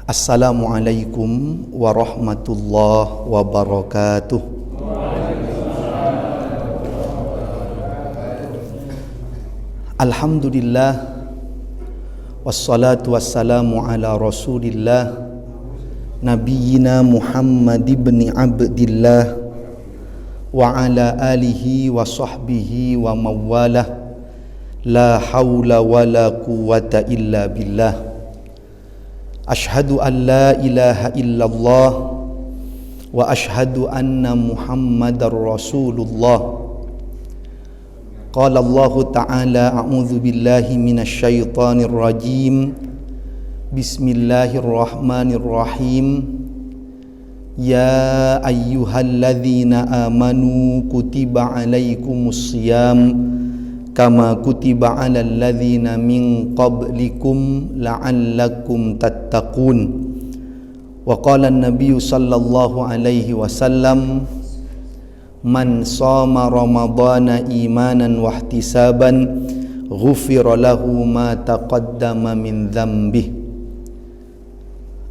Assalamualaikum warahmatullahi wabarakatuh. Alhamdulillah wassalatu wassalamu ala Rasulillah Nabiyyina Muhammad ibn Abdillah wa ala alihi wa sahbihi wa mawalah. La hawla wa la quwwata illa billah. Ashhadu an la ilaha illallah wa ashhadu anna Muhammadar Rasulullah. Qala Allah Ta'ala a'udzu billahi minasyaitonir rajim. Bismillahirrahmanirrahim. Ya ayyuhalladzina amanu kutiba alaikumus shiyam kama kutiba alal ladzina min qablikum la'allakum tattaqun. Wa qala an-nabiy sallallahu alaihi wasallam man shoma ramadhana imanan wa ihtisaban ghufira lahu ma taqaddama min dhanbihi.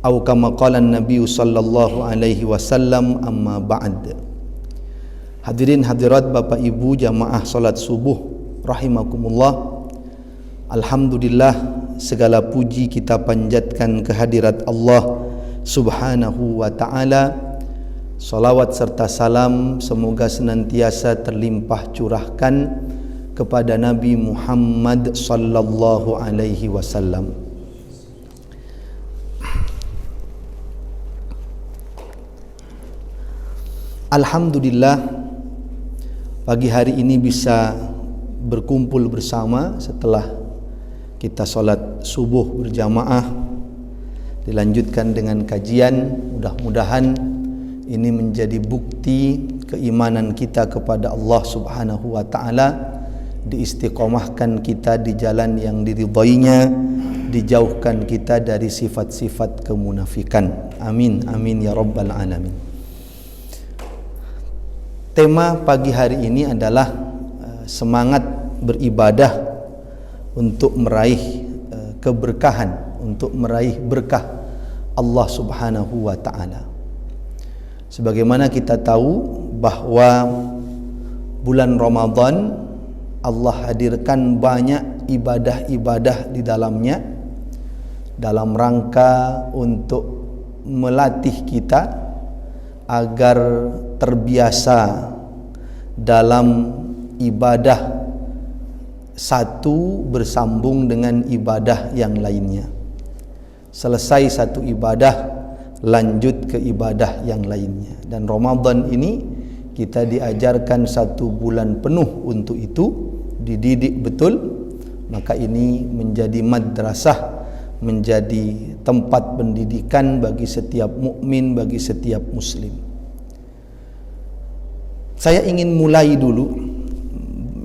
Atau kama qala an-nabiy sallallahu alaihi wasallam, amma ba'd. Hadirin hadirat Bapak Ibu jamaah salat subuh rahimakumullah. Alhamdulillah, segala puji kita panjatkan kehadirat Allah Subhanahu wa ta'ala. Salawat serta salam semoga senantiasa terlimpah curahkan kepada Nabi Muhammad sallallahu alaihi wasallam. Alhamdulillah, pagi hari ini bisa berkumpul bersama setelah kita sholat subuh berjamaah, dilanjutkan dengan kajian. Mudah-mudahan ini menjadi bukti keimanan kita kepada Allah Subhanahu wa ta'ala, diistiqomahkan kita di jalan yang diridhoinya, dijauhkan kita dari sifat-sifat kemunafikan. Amin, amin ya rabbal alamin. Tema pagi hari ini adalah semangat beribadah untuk meraih keberkahan, untuk meraih berkah Allah Subhanahu wa ta'ala. Sebagaimana kita tahu bahwa bulan Ramadan Allah hadirkan banyak ibadah-ibadah di dalamnya dalam rangka untuk melatih kita agar terbiasa dalam ibadah satu bersambung dengan ibadah yang lainnya. Selesai satu ibadah, lanjut ke ibadah yang lainnya. Dan Ramadan ini kita diajarkan satu bulan penuh untuk itu, dididik betul. Maka ini menjadi madrasah, menjadi tempat pendidikan bagi setiap mukmin, bagi setiap muslim. Saya ingin mulai dulu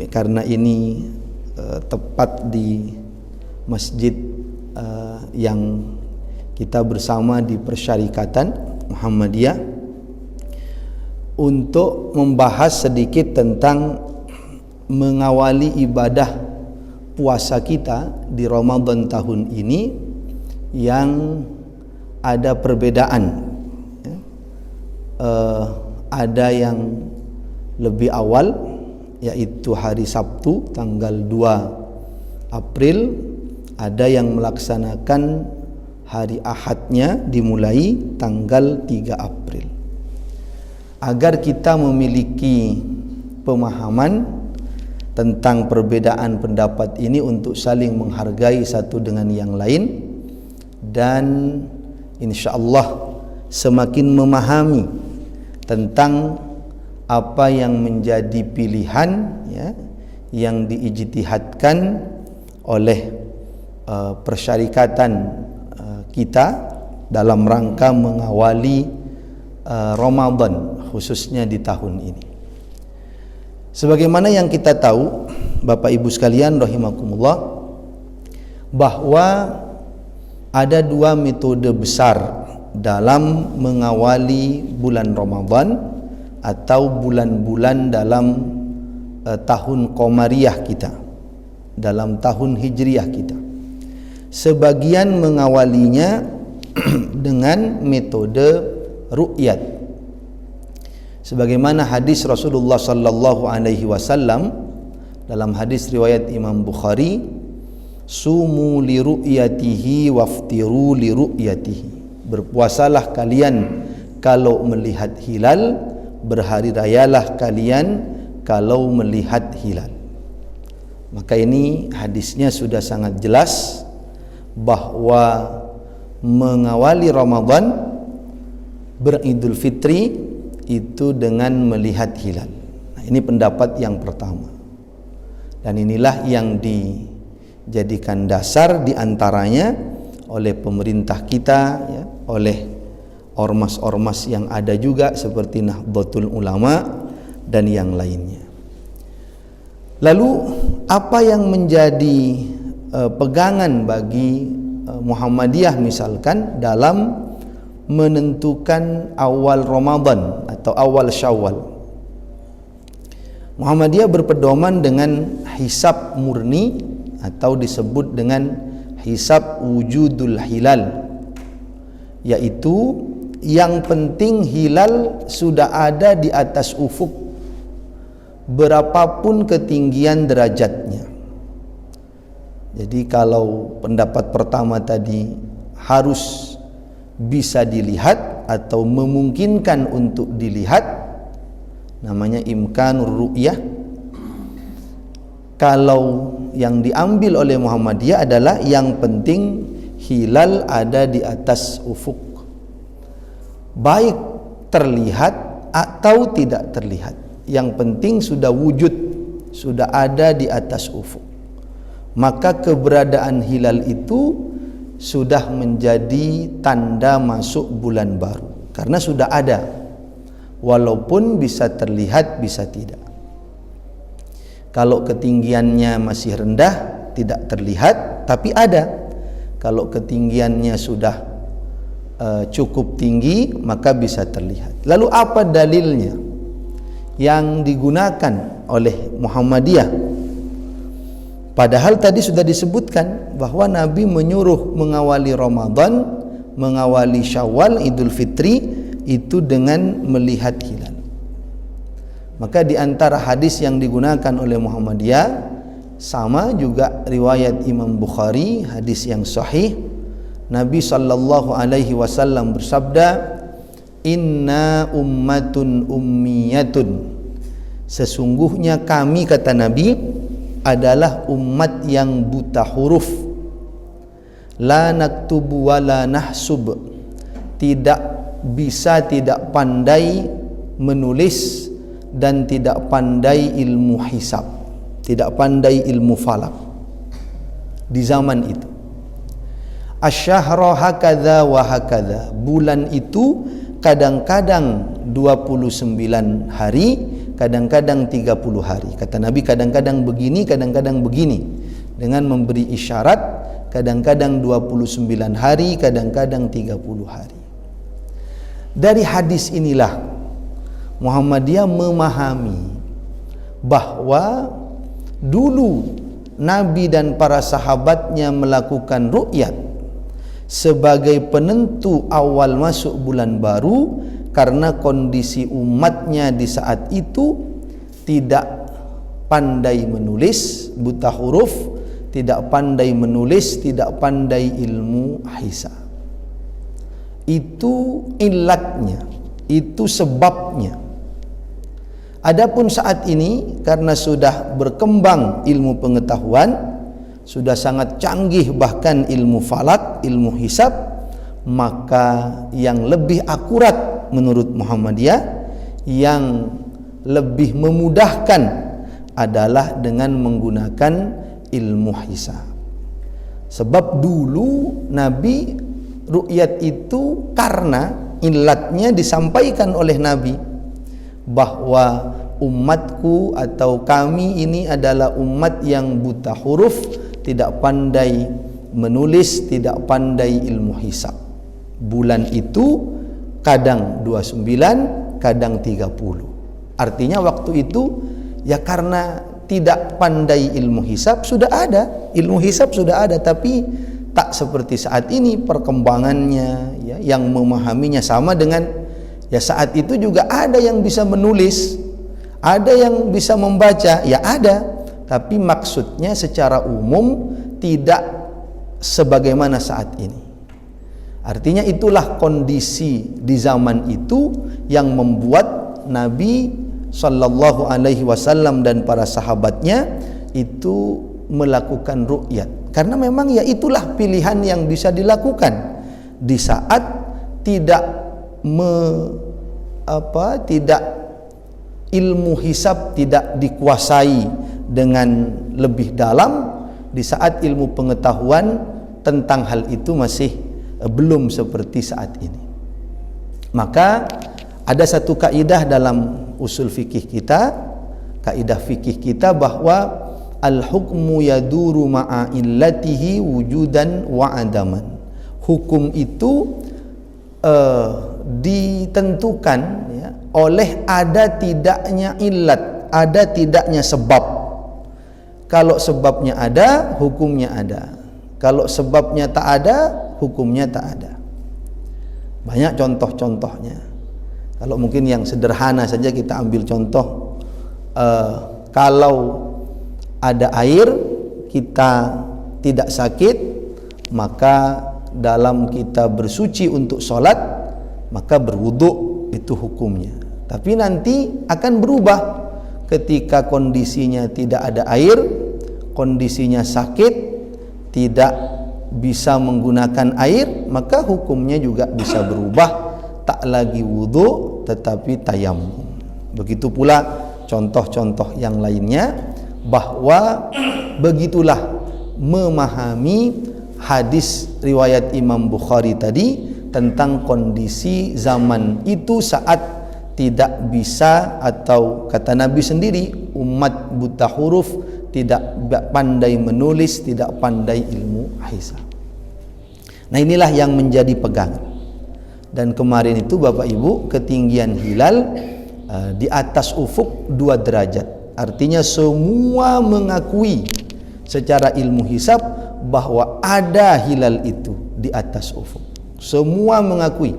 karena ini tepat di masjid yang kita bersama di Persyarikatan Muhammadiyah untuk membahas sedikit tentang mengawali ibadah puasa kita di Ramadan tahun ini yang ada perbedaan. Ada yang lebih awal, yaitu hari Sabtu tanggal 2 April, ada yang melaksanakan hari Ahadnya dimulai tanggal 3 April. Agar kita memiliki pemahaman tentang perbedaan pendapat ini untuk saling menghargai satu dengan yang lain, dan insyaallah semakin memahami tentang apa yang menjadi pilihan ya, yang diijtihadkan oleh persyarikatan kita dalam rangka mengawali Ramadan khususnya di tahun ini. Sebagaimana yang kita tahu Bapak Ibu sekalian rahimakumullah, bahwa ada dua metode besar dalam mengawali bulan Ramadan atau bulan-bulan dalam tahun Qamariyah kita, dalam tahun Hijriyah kita. Sebagian mengawalinya dengan metode ru'yat. Sebagaimana hadis Rasulullah sallallahu alaihi wasallam dalam hadis riwayat Imam Bukhari, sumu li ru'yatihi waftiru li ru'yatihi. Berpuasalah kalian kalau melihat hilal, berhari rayalah kalian kalau melihat hilal. Maka ini hadisnya sudah sangat jelas bahwa mengawali Ramadan beridul fitri itu dengan melihat hilal. Nah, ini pendapat yang pertama. Dan inilah yang dijadikan dasar diantaranya oleh pemerintah kita, ya, oleh ormas-ormas yang ada juga seperti Nahdlatul Ulama dan yang lainnya. Lalu apa yang menjadi pegangan bagi Muhammadiyah misalkan dalam menentukan awal Ramadan atau awal Syawal? Muhammadiyah berpedoman dengan hisab murni atau disebut dengan hisab wujudul hilal, yaitu yang penting hilal sudah ada di atas ufuk berapapun ketinggian derajatnya. Jadi kalau pendapat pertama tadi harus bisa dilihat atau memungkinkan untuk dilihat, namanya imkanur ru'yah. Kalau yang diambil oleh Muhammadiyah adalah yang penting hilal ada di atas ufuk, baik terlihat atau tidak terlihat. Yang penting sudah wujud, sudah ada di atas ufuk. Maka keberadaan hilal itu sudah menjadi tanda masuk bulan baru, karena sudah ada, walaupun bisa terlihat bisa tidak. Kalau ketinggiannya masih rendah tidak terlihat tapi ada. Kalau ketinggiannya sudah cukup tinggi maka bisa terlihat. Lalu apa dalilnya yang digunakan oleh Muhammadiyah? Padahal tadi sudah disebutkan bahwa Nabi menyuruh mengawali Ramadan, mengawali Syawal, Idul Fitri itu dengan melihat hilal. Maka di antara hadis yang digunakan oleh Muhammadiyah sama juga riwayat Imam Bukhari, hadis yang sahih. Nabi sallallahu alaihi wasallam bersabda, "Inna ummatun ummiyatun." Sesungguhnya kami, kata Nabi, adalah umat yang buta huruf. La naktubu wa la nahsub. Tidak bisa, tidak pandai menulis dan tidak pandai ilmu hisab, tidak pandai ilmu falak di zaman itu. Asyahra hakadha wa hakadha. Bulan itu kadang-kadang 29 hari, kadang-kadang 30 hari. Kata Nabi, kadang-kadang begini, kadang-kadang begini, dengan memberi isyarat, kadang-kadang 29 hari, kadang-kadang 30 hari. Dari hadis inilah Muhammadiyah memahami bahwa dulu Nabi dan para sahabatnya melakukan ru'yat sebagai penentu awal masuk bulan baru, karena kondisi umatnya di saat itu tidak pandai menulis, buta huruf, tidak pandai menulis, tidak pandai ilmu hisab. Itu ilatnya, itu sebabnya. Adapun saat ini karena sudah berkembang ilmu pengetahuan, sudah sangat canggih bahkan ilmu falak, ilmu hisab, maka yang lebih akurat menurut Muhammadiyah, yang lebih memudahkan adalah dengan menggunakan ilmu hisab. Sebab dulu Nabi ru'yat itu karena ilatnya disampaikan oleh Nabi bahwa umatku atau kami ini adalah umat yang buta huruf, tidak pandai menulis, tidak pandai ilmu hisab. Bulan itu kadang 29, kadang 30. Artinya waktu itu ya karena tidak pandai ilmu hisab sudah ada, ilmu hisab sudah ada, tapi tak seperti saat ini perkembangannya, ya, yang memahaminya sama dengan ya saat itu juga ada yang bisa menulis, ada yang bisa membaca, ya ada, tapi maksudnya secara umum tidak sebagaimana saat ini. Artinya itulah kondisi di zaman itu yang membuat Nabi Sallallahu Alaihi Wasallam dan para sahabatnya itu melakukan ru'yat, karena memang ya itulah pilihan yang bisa dilakukan di saat tidak tidak ilmu hisab tidak dikuasai dengan lebih dalam, di saat ilmu pengetahuan tentang hal itu masih belum seperti saat ini. Maka ada satu kaidah dalam usul fikih kita, kaidah fikih kita, bahwa al-hukmu yaduru ma'a illatihi wujudan wa adaman. Hukum itu ditentukan, ya, oleh ada tidaknya illat, ada tidaknya sebab. Kalau sebabnya ada, hukumnya ada. Kalau sebabnya tak ada, hukumnya tak ada. Banyak contoh-contohnya. Kalau mungkin yang sederhana saja kita ambil contoh, kalau ada air kita tidak sakit, maka dalam kita bersuci untuk sholat, maka berwudu, itu hukumnya. Tapi nanti akan berubah ketika kondisinya tidak ada air, kondisinya sakit, tidak bisa menggunakan air, maka hukumnya juga bisa berubah, tak lagi wudu tetapi tayammum. Begitu pula contoh-contoh yang lainnya, bahwa begitulah memahami hadis riwayat Imam Bukhari tadi tentang kondisi zaman itu saat tidak bisa, atau kata Nabi sendiri, umat buta huruf, tidak pandai menulis, tidak pandai ilmu hisab. Nah, inilah yang menjadi pegangan. Dan kemarin itu Bapak Ibu, ketinggian hilal di atas ufuk 2 derajat. Artinya semua mengakui secara ilmu hisab bahwa ada hilal itu di atas ufuk. Semua mengakui,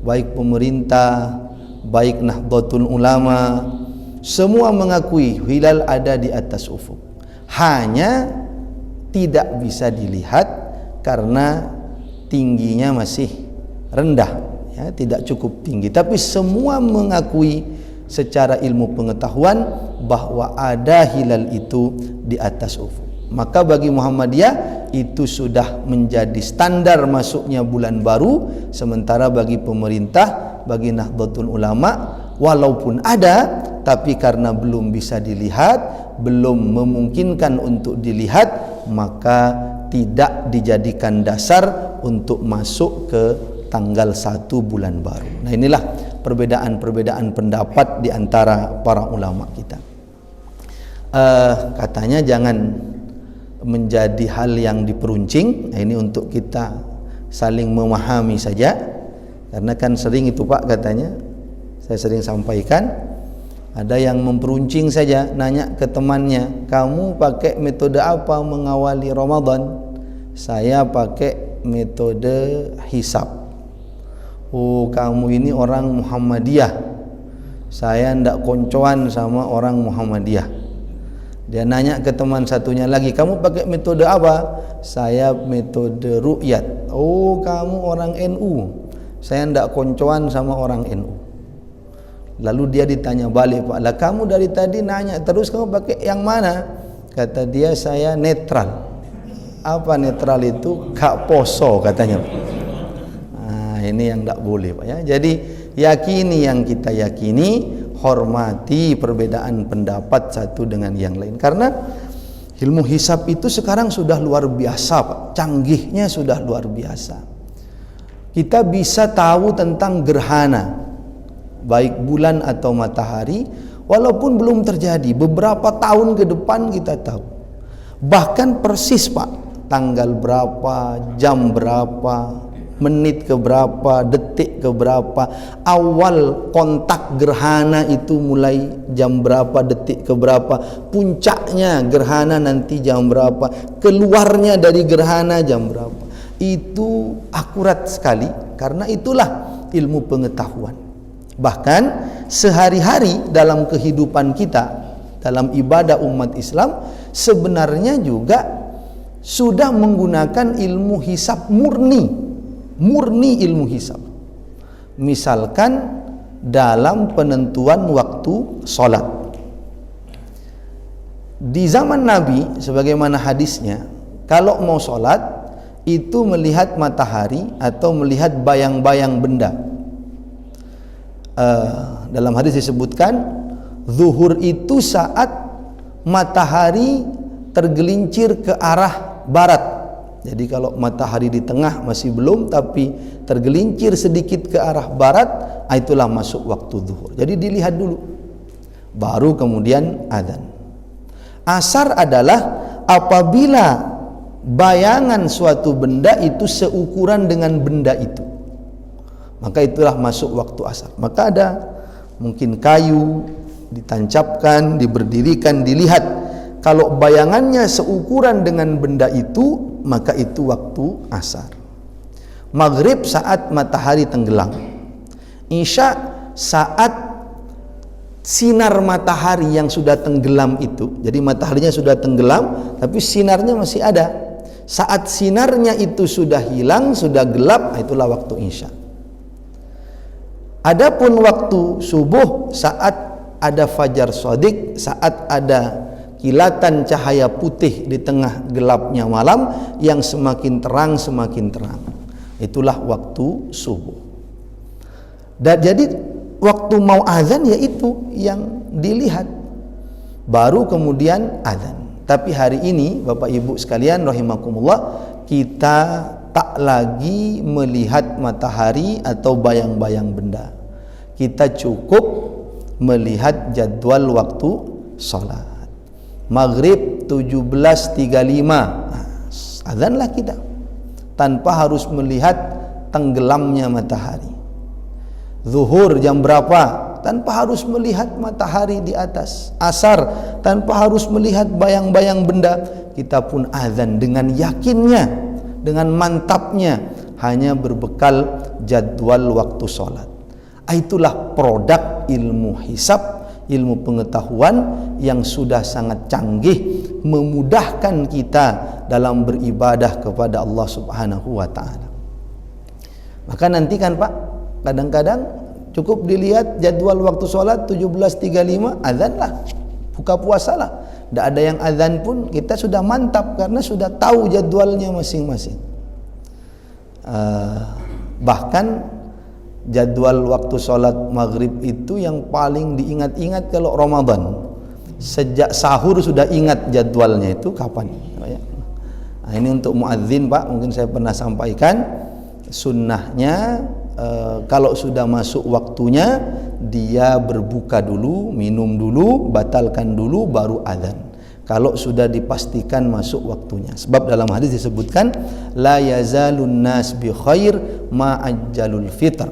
baik pemerintah, baik Nahdlatul Ulama, semua mengakui hilal ada di atas ufuk. Hanya tidak bisa dilihat karena tingginya masih rendah, ya, tidak cukup tinggi. Tapi semua mengakui secara ilmu pengetahuan bahwa ada hilal itu di atas ufuk. Maka bagi Muhammadiyah itu sudah menjadi standar masuknya bulan baru, sementara bagi pemerintah, bagi Nahdlatul Ulama, walaupun ada, tapi karena belum bisa dilihat, belum memungkinkan untuk dilihat, maka tidak dijadikan dasar untuk masuk ke tanggal 1 bulan baru. Nah, inilah perbedaan-perbedaan pendapat di antara para ulama kita. Katanya jangan menjadi hal yang diperuncing. Nah, ini untuk kita saling memahami saja, karena kan sering itu Pak, katanya saya sering sampaikan, ada yang memperuncing saja, nanya ke temannya, kamu pakai metode apa mengawali Ramadan? Saya pakai metode hisab. Oh, kamu ini orang Muhammadiyah, saya ndak koncoan sama orang Muhammadiyah. Dia nanya ke teman satunya lagi, kamu pakai metode apa? Saya metode ru'yat. Oh, kamu orang NU, saya ndak koncoan sama orang NU. Lalu dia ditanya balik, Pak, lah kamu dari tadi nanya terus, kamu pakai yang mana? Kata dia, saya netral. Apa netral itu? Gak poso katanya. Nah, ini yang ndak boleh Pak, ya. Jadi yakini yang kita yakini, hormati perbedaan pendapat satu dengan yang lain, karena ilmu hisab itu sekarang sudah luar biasa Pak, canggihnya sudah luar biasa. Kita bisa tahu tentang gerhana, baik bulan atau matahari, walaupun belum terjadi, beberapa tahun ke depan kita tahu, bahkan persis Pak, tanggal berapa, jam berapa, menit ke berapa, detik ke berapa, awal kontak gerhana itu mulai jam berapa, detik ke berapa, puncaknya gerhana nanti jam berapa, keluarnya dari gerhana jam berapa. Itu akurat sekali, karena itulah ilmu pengetahuan. Bahkan sehari-hari dalam kehidupan kita, dalam ibadah umat Islam, sebenarnya juga sudah menggunakan ilmu hisab murni ilmu hisab. Misalkan dalam penentuan waktu sholat. Di zaman Nabi, sebagaimana hadisnya, kalau mau sholat itu melihat matahari atau melihat bayang-bayang benda. Dalam hadis disebutkan zuhur itu saat matahari tergelincir ke arah barat. Jadi kalau matahari di tengah masih belum, tapi tergelincir sedikit ke arah barat, itulah masuk waktu zuhur. Jadi dilihat dulu, baru kemudian adzan. Asar adalah apabila bayangan suatu benda itu seukuran dengan benda itu, maka itulah masuk waktu asar. Maka ada mungkin kayu ditancapkan, diberdirikan, dilihat. Kalau bayangannya seukuran dengan benda itu, maka itu waktu asar. Maghrib saat matahari tenggelam. Isya saat sinar matahari yang sudah tenggelam itu. Jadi mataharinya sudah tenggelam, tapi sinarnya masih ada. Saat sinarnya itu sudah hilang, sudah gelap, itulah waktu isya. Adapun waktu subuh saat ada fajar shadiq, saat ada kilatan cahaya putih di tengah gelapnya malam yang semakin terang semakin terang. Itulah waktu subuh. Dan jadi waktu mau azan yaitu yang dilihat, baru kemudian azan. Tapi hari ini Bapak Ibu sekalian rahimakumullah, kita tak lagi melihat matahari atau bayang-bayang benda. Kita cukup melihat jadwal waktu salat. Maghrib 17.35, azanlah kita tanpa harus melihat tenggelamnya matahari. Zuhur jam berapa tanpa harus melihat matahari di atas. Asar tanpa harus melihat bayang-bayang benda. Kita pun azan dengan yakinnya, dengan mantapnya, hanya berbekal jadwal waktu sholat. Itulah produk ilmu hisab, ilmu pengetahuan yang sudah sangat canggih, memudahkan kita dalam beribadah kepada Allah Subhanahu wa taala. Maka nanti kan Pak, kadang-kadang cukup dilihat jadwal waktu sholat 17.35, azanlah, buka puasalah. Tidak ada yang azan pun kita sudah mantap karena sudah tahu jadwalnya masing-masing. Bahkan jadwal waktu sholat maghrib itu yang paling diingat-ingat kalau Ramadan. Sejak sahur sudah ingat jadwalnya itu kapan. Nah, ini untuk muadzin Pak, mungkin saya pernah sampaikan sunnahnya kalau sudah masuk waktunya dia berbuka dulu, minum dulu, batalkan dulu, baru adzan. Kalau sudah dipastikan masuk waktunya. Sebab dalam hadis disebutkan la yazalun nas bi khair ma ajjalul fitr.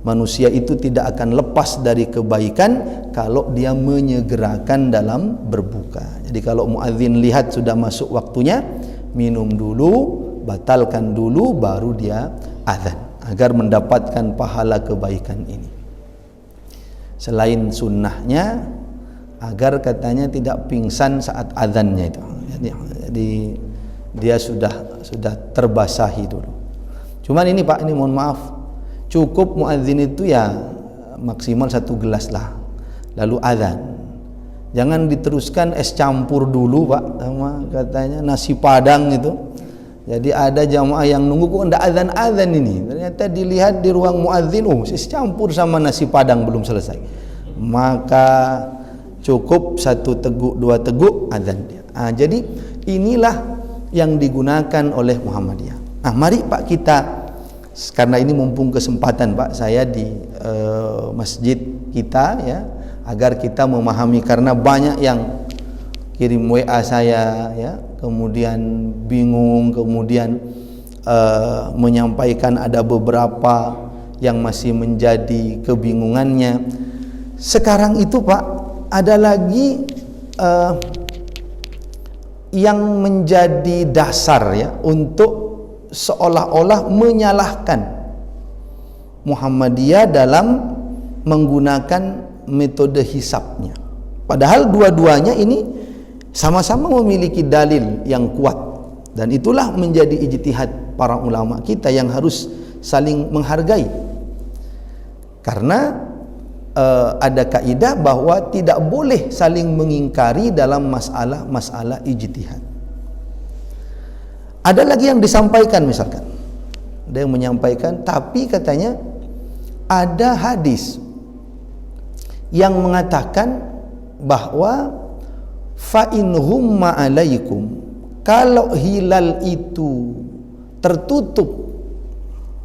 Manusia itu tidak akan lepas dari kebaikan kalau dia menyegerakan dalam berbuka. Jadi kalau muadzin lihat sudah masuk waktunya, minum dulu, batalkan dulu, baru dia azan agar mendapatkan pahala kebaikan ini. Selain sunnahnya, agar katanya tidak pingsan saat azannya itu. Jadi dia sudah terbasahi dulu. Cuman ini Pak, ini mohon maaf, cukup muadzin itu ya maksimal 1 gelas lah, lalu azan. Jangan diteruskan es campur dulu Pak, sama katanya nasi padang itu. Jadi ada jamaah yang nunggu kok enggak azan-azan ini. Ternyata dilihat di ruang muadzin, es campur sama nasi padang belum selesai. Maka cukup 1 teguk 2 teguk azan dia. Jadi inilah yang digunakan oleh Muhammadiyah. Mari Pak kita, karena ini mumpung kesempatan Pak, saya di masjid kita ya, agar kita memahami, karena banyak yang kirim WA saya ya, kemudian bingung, kemudian menyampaikan ada beberapa yang masih menjadi kebingungannya. Sekarang itu Pak, ada lagi yang menjadi dasar ya untuk seolah-olah menyalahkan Muhammadiyah dalam menggunakan metode hisabnya. Padahal dua-duanya ini sama-sama memiliki dalil yang kuat, dan itulah menjadi ijtihad para ulama kita yang harus saling menghargai. Karena ada kaidah bahwa tidak boleh saling mengingkari dalam masalah ijtihad. Ada lagi yang disampaikan, misalkan ada yang menyampaikan, tapi katanya ada hadis yang mengatakan bahwa fa in humma alaikum, kalau hilal itu tertutup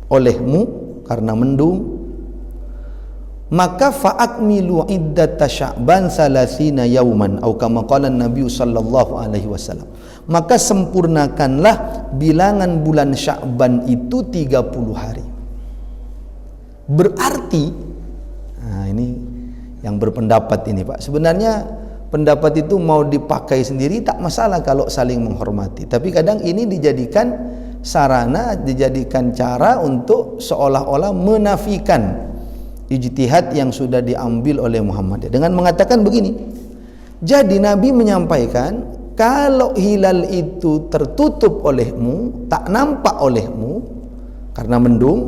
olehmu karena mendung, maka fa'akmilu iddata Sya'ban salasina yauman atau kama qala Nabi sallallahu alaihi wasallam, maka sempurnakanlah bilangan bulan Sya'ban itu 30 hari. Berarti ini yang berpendapat ini Pak, sebenarnya pendapat itu mau dipakai sendiri tak masalah kalau saling menghormati, tapi kadang ini dijadikan sarana, dijadikan cara untuk seolah-olah menafikan ijtihad yang sudah diambil oleh Muhammadiyah dengan mengatakan begini. Jadi Nabi menyampaikan kalau hilal itu tertutup olehmu, tak nampak olehmu karena mendung,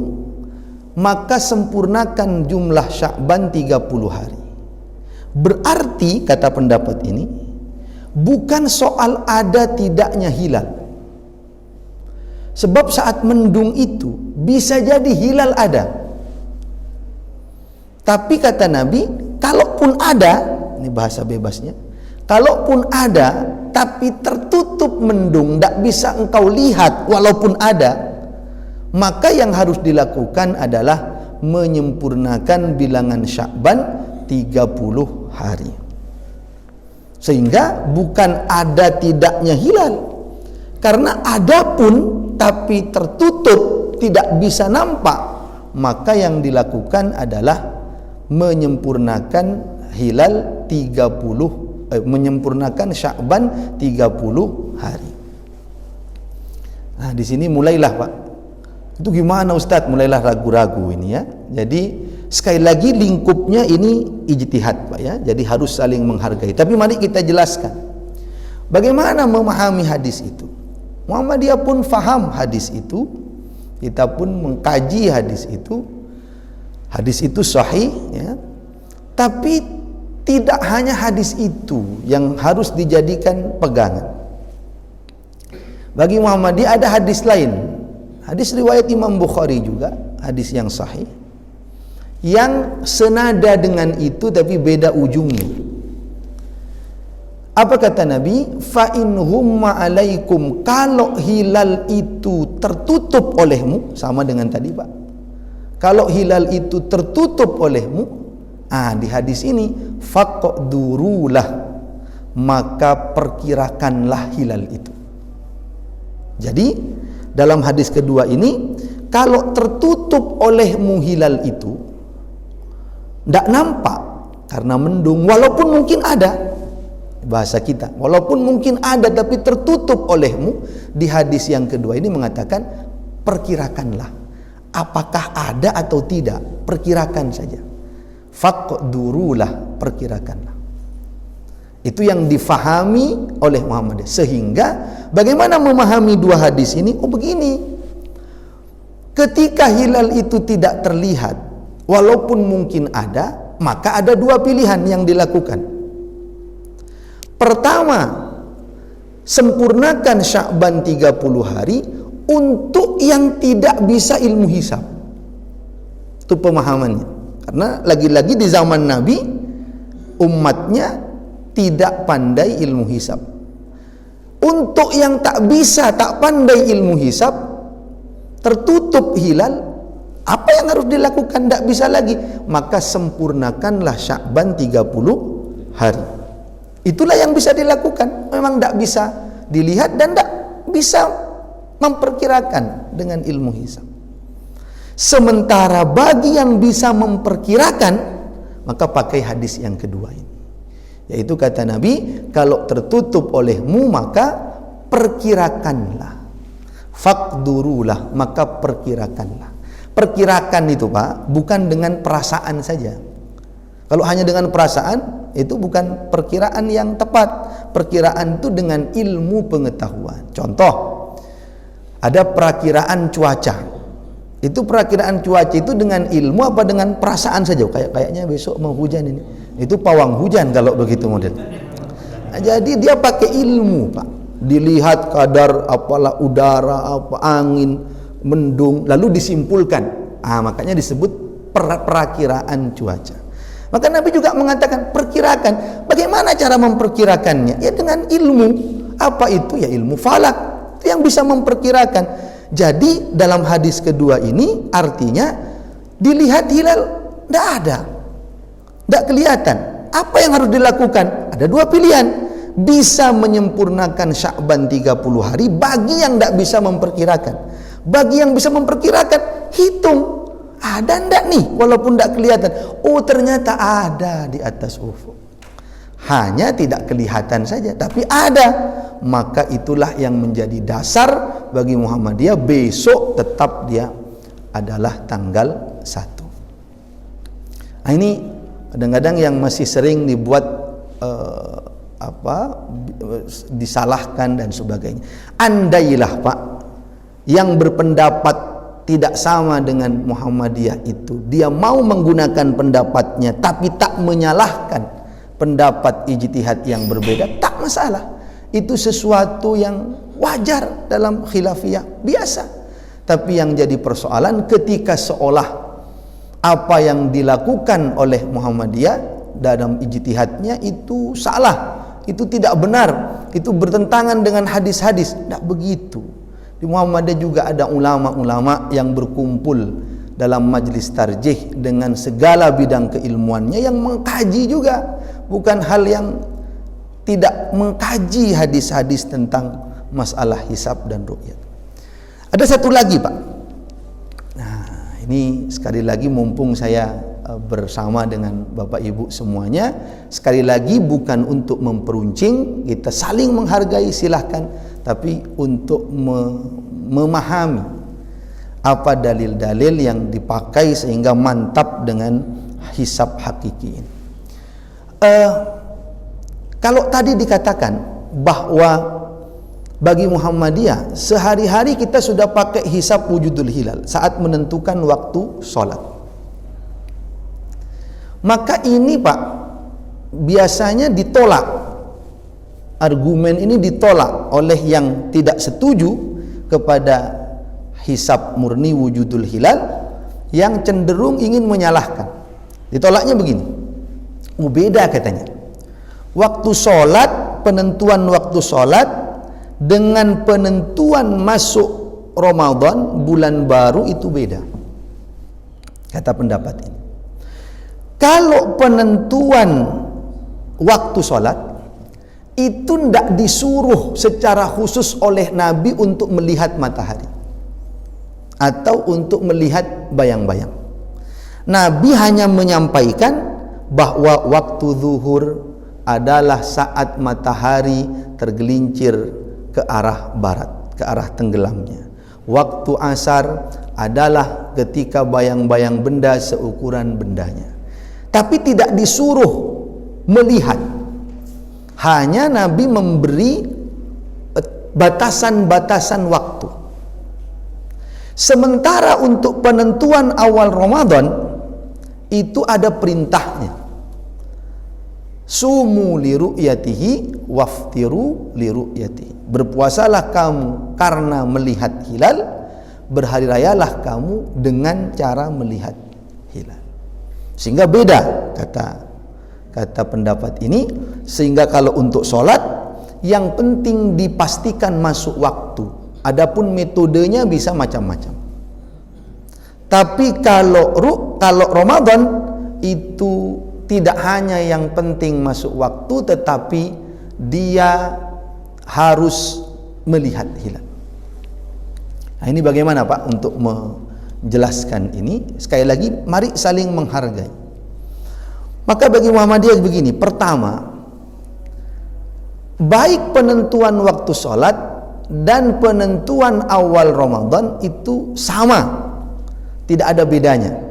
maka sempurnakan jumlah Sya'ban 30 hari. Berarti kata pendapat ini bukan soal ada tidaknya hilal. Sebab saat mendung itu bisa jadi hilal ada. Tapi kata Nabi, kalaupun ada, ini bahasa bebasnya, kalaupun ada tapi tertutup mendung, tak bisa engkau lihat walaupun ada, maka yang harus dilakukan adalah menyempurnakan bilangan Sya'ban 30 hari. Sehingga bukan ada tidaknya hilal, karena ada pun tapi tertutup, tidak bisa nampak, maka yang dilakukan adalah menyempurnakan hilal 30 menyempurnakan Sya'ban 30 hari. Nah, di sini mulailah Pak. Itu gimana Ustadz? Mulailah ragu-ragu ini ya. Jadi sekali lagi lingkupnya ini ijtihad Pak ya. Jadi harus saling menghargai. Tapi mari kita jelaskan bagaimana memahami hadis itu. Muhammadiyah pun faham hadis itu, kita pun mengkaji hadis itu. Hadis itu sahih ya. Tapi tidak hanya hadis itu yang harus dijadikan pegangan. Bagi Muhammadiyah ada hadis lain. Hadis riwayat Imam Bukhari juga, hadis yang sahih, yang senada dengan itu tapi beda ujungnya. Apa kata Nabi? Fa in humma alaikum, kalau hilal itu tertutup olehmu, sama dengan tadi Pak. Kalau hilal itu tertutup olehmu, di hadis ini faqdurulah, maka perkirakanlah hilal itu. Jadi dalam hadis kedua ini, kalau tertutup olehmu hilal itu, tidak nampak karena mendung, walaupun mungkin ada, bahasa kita, walaupun mungkin ada tapi tertutup olehmu, di hadis yang kedua ini mengatakan perkirakanlah. Apakah ada atau tidak, perkirakan saja. Faqdurulah, perkirakanlah. Itu yang difahami oleh Muhammadiyah. Sehingga bagaimana memahami dua hadis ini? Oh begini, ketika hilal itu tidak terlihat, walaupun mungkin ada, maka ada dua pilihan yang dilakukan. Pertama, sempurnakan Sya'ban 30 hari untuk yang tidak bisa ilmu hisab. Itu pemahamannya. Karena lagi-lagi di zaman Nabi, umatnya tidak pandai ilmu hisab. Untuk yang tak bisa, tak pandai ilmu hisab, tertutup hilal, apa yang harus dilakukan? Tak bisa lagi, maka sempurnakanlah Sya'ban 30 hari. Itulah yang bisa dilakukan. Memang tak bisa dilihat dan tak bisa memperkirakan dengan ilmu hisab. Sementara bagi yang bisa memperkirakan, maka pakai hadis yang kedua ini, yaitu kata Nabi, kalau tertutup olehmu maka perkirakanlah, faqdurulah, maka perkirakanlah. Perkirakan itu Pak, bukan dengan perasaan saja. Kalau hanya dengan perasaan, itu bukan perkiraan yang tepat. Perkiraan itu dengan ilmu pengetahuan. Contoh, ada perakiraan cuaca. Itu perakiraan cuaca itu dengan ilmu apa dengan perasaan saja? Kayaknya besok mau hujan ini. Itu pawang hujan kalau begitu model. Nah, jadi dia pakai ilmu Pak. Dilihat kadar apalah udara, apa angin, mendung, lalu disimpulkan. Makanya disebut perakiraan cuaca. Maka Nabi juga mengatakan perkirakan. Bagaimana cara memperkirakannya? Ya dengan ilmu. Apa itu? Ya ilmu falak. Itu yang bisa memperkirakan. Jadi dalam hadis kedua ini artinya dilihat hilal tidak ada, tidak kelihatan. Apa yang harus dilakukan? Ada dua pilihan. Bisa menyempurnakan Sya'ban 30 hari bagi yang tidak bisa memperkirakan. Bagi yang bisa memperkirakan, hitung. Ada ndak nih walaupun tidak kelihatan? Oh ternyata ada di atas ufuk. Hanya tidak kelihatan saja, tapi ada. Maka itulah yang menjadi dasar bagi Muhammadiyah, besok tetap dia adalah tanggal 1. Nah, ini kadang-kadang yang masih sering dibuat disalahkan dan sebagainya. Andailah Pak yang berpendapat tidak sama dengan Muhammadiyah itu, dia mau menggunakan pendapatnya tapi tak menyalahkan pendapat ijtihad yang berbeda, tak masalah. Itu sesuatu yang wajar dalam khilafiyah biasa. Tapi yang jadi persoalan ketika seolah apa yang dilakukan oleh Muhammadiyah dalam ijtihadnya itu salah, itu tidak benar, itu bertentangan dengan hadis-hadis. Tidak begitu. Di Muhammadiyah juga ada ulama-ulama yang berkumpul dalam majlis tarjih dengan segala bidang keilmuannya yang mengkaji juga, bukan hal yang tidak mengkaji hadis-hadis tentang masalah hisab dan ru'yat. Ada satu lagi Pak. Nah, ini sekali lagi mumpung saya bersama dengan Bapak Ibu semuanya, sekali lagi bukan untuk memperuncing, kita saling menghargai silahkan, tapi untuk memahami apa dalil-dalil yang dipakai sehingga mantap dengan hisab hakiki ini. Kalau tadi dikatakan bahwa bagi Muhammadiyah sehari-hari kita sudah pakai hisab wujudul hilal saat menentukan waktu sholat, maka ini Pak biasanya ditolak. Argumen ini ditolak oleh yang tidak setuju kepada hisab murni wujudul hilal, yang cenderung ingin menyalahkan. Ditolaknya begini, beda katanya. Waktu sholat, penentuan waktu sholat dengan penentuan masuk Ramadan, bulan baru, itu beda. Kata pendapat ini. Kalau penentuan waktu sholat itu tidak disuruh secara khusus oleh Nabi untuk melihat matahari atau untuk melihat bayang-bayang. Nabi hanya menyampaikan bahwa waktu zuhur adalah saat matahari tergelincir ke arah barat, ke arah tenggelamnya. Waktu asar adalah ketika bayang-bayang benda seukuran bendanya. Tapi tidak disuruh melihat. Hanya Nabi memberi batasan-batasan waktu. Sementara untuk penentuan awal Ramadan itu ada perintahnya. Sumu li ru'yatihi waftiru li ru'yatihi. Berpuasalah kamu karena melihat hilal, berhari rayalah kamu dengan cara melihat hilal. Sehingga beda kata pendapat ini. Sehingga kalau untuk sholat yang penting dipastikan masuk waktu. Adapun metodenya bisa macam-macam. Tapi kalau Ramadan itu tidak hanya yang penting masuk waktu, tetapi dia harus melihat hilal. Nah, ini bagaimana Pak untuk menjelaskan ini? Sekali lagi, mari saling menghargai. Maka bagi Muhammadiyah begini, pertama, baik penentuan waktu sholat dan penentuan awal Ramadan itu sama, tidak ada bedanya.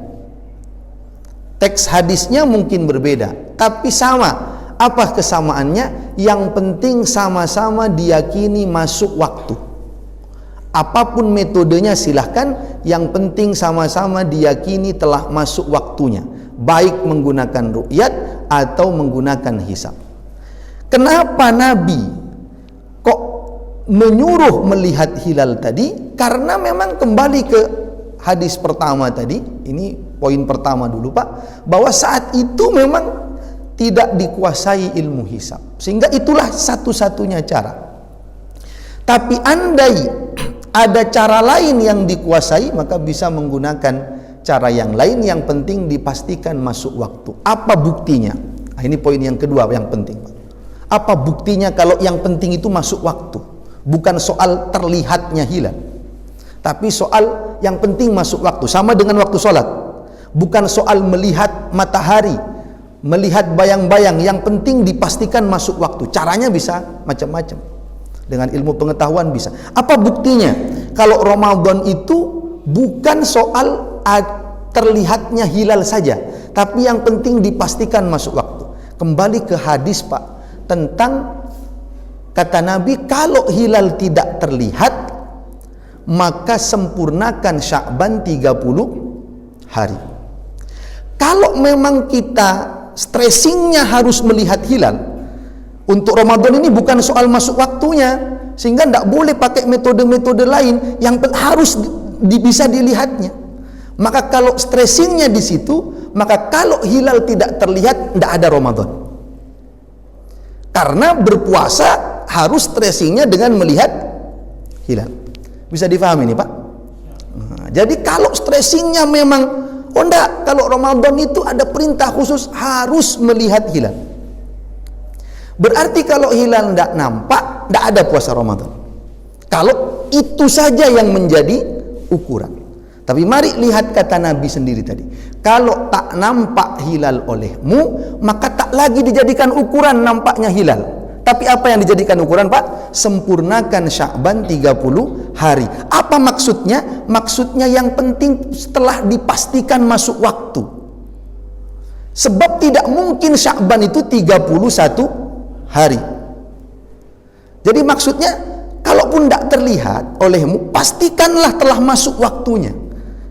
Teks hadisnya mungkin berbeda, tapi sama. Apa kesamaannya? Yang penting sama-sama diyakini masuk waktu. Apapun metodenya silahkan, yang penting sama-sama diyakini telah masuk waktunya, baik menggunakan ru'yat atau menggunakan hisab. Kenapa Nabi kok menyuruh melihat hilal tadi? Karena memang kembali ke hadis pertama tadi, ini poin pertama dulu Pak, bahwa saat itu memang tidak dikuasai ilmu hisab, sehingga itulah satu-satunya cara. Tapi andai ada cara lain yang dikuasai, maka bisa menggunakan cara yang lain, yang penting dipastikan masuk waktu. Apa buktinya? Nah, ini poin yang kedua yang penting Pak. Apa buktinya kalau yang penting itu masuk waktu? Bukan soal terlihatnya hilal, tapi soal yang penting masuk waktu, sama dengan waktu sholat. Bukan soal melihat matahari, melihat bayang-bayang, yang penting dipastikan masuk waktu. Caranya bisa macam-macam, dengan ilmu pengetahuan bisa. Apa buktinya? Kalau Ramadan itu bukan soal terlihatnya hilal saja, tapi yang penting dipastikan masuk waktu. Kembali ke hadis Pak, tentang kata Nabi, kalau hilal tidak terlihat, maka sempurnakan Sya'ban 30 hari. Kalau memang kita stressingnya harus melihat hilal untuk Ramadan ini, bukan soal masuk waktunya, sehingga tidak boleh pakai metode-metode lain, yang harus bisa dilihatnya. Maka kalau stressingnya di situ, maka kalau hilal tidak terlihat, tidak ada Ramadan. Karena berpuasa harus stressingnya dengan melihat hilal. Bisa difahami nih Pak? Nah, jadi kalau stressingnya memang, oh enggak, kalau Ramadan itu ada perintah khusus harus melihat hilal, berarti kalau hilal enggak nampak, enggak ada puasa Ramadan. Kalau itu saja yang menjadi ukuran. Tapi mari lihat kata Nabi sendiri tadi, kalau tak nampak hilal olehmu, maka tak lagi dijadikan ukuran nampaknya hilal. Tapi apa yang dijadikan ukuran Pak? Sempurnakan Sya'ban 30 hari. Apa maksudnya? Maksudnya yang penting setelah dipastikan masuk waktu. Sebab tidak mungkin Sya'ban itu 31 hari. Jadi maksudnya, kalaupun tidak terlihat olehmu, pastikanlah telah masuk waktunya.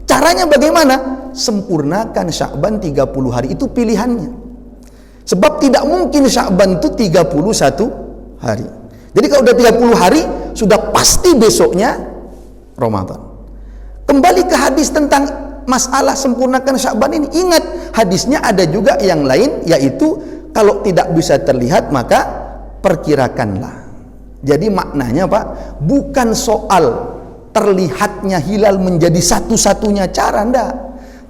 Caranya bagaimana? Sempurnakan Sya'ban 30 hari, itu pilihannya. Sebab tidak mungkin Sya'ban itu 31 hari. Jadi kalau sudah 30 hari, sudah pasti besoknya Ramadan. Kembali ke hadis tentang masalah sempurnakan Sya'ban ini. Ingat, hadisnya ada juga yang lain, yaitu kalau tidak bisa terlihat, maka perkirakanlah. Jadi maknanya Pak, bukan soal terlihatnya hilal menjadi satu-satunya cara, enggak,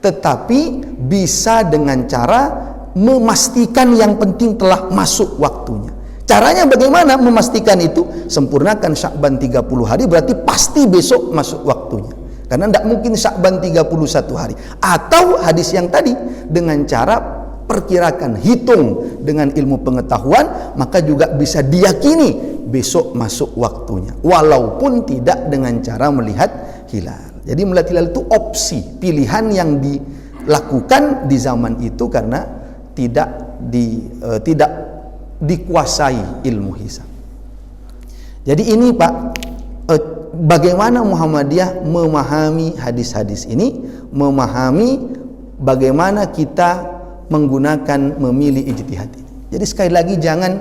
tetapi bisa dengan cara memastikan yang penting telah masuk waktunya. Caranya bagaimana memastikan itu? Sempurnakan Sya'ban 30 hari, berarti pasti besok masuk waktunya, karena tidak mungkin Sya'ban 31 hari. Atau hadis yang tadi, dengan cara perkirakan, hitung dengan ilmu pengetahuan, maka juga bisa diyakini besok masuk waktunya, walaupun tidak dengan cara melihat hilal. Jadi melihat hilal itu opsi, pilihan yang dilakukan di zaman itu karena tidak dikuasai ilmu hisab. Jadi ini Pak, bagaimana Muhammadiyah memahami hadis-hadis ini, memahami bagaimana kita menggunakan memilih ijtihad ini. Jadi sekali lagi, jangan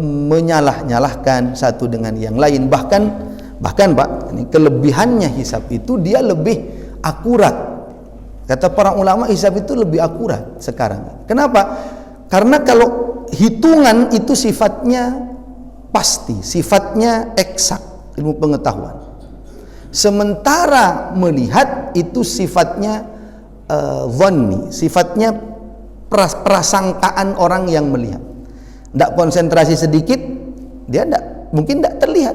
menyalah-nyalahkan satu dengan yang lain. Bahkan Pak, ini kelebihannya hisab itu dia lebih akurat. Kata para ulama, hisab itu lebih akurat sekarang. Kenapa? Karena kalau hitungan itu sifatnya pasti, sifatnya eksak, ilmu pengetahuan. Sementara melihat itu sifatnya dhanni, sifatnya prasangkaan orang yang melihat. Tidak konsentrasi sedikit, dia mungkin tidak terlihat.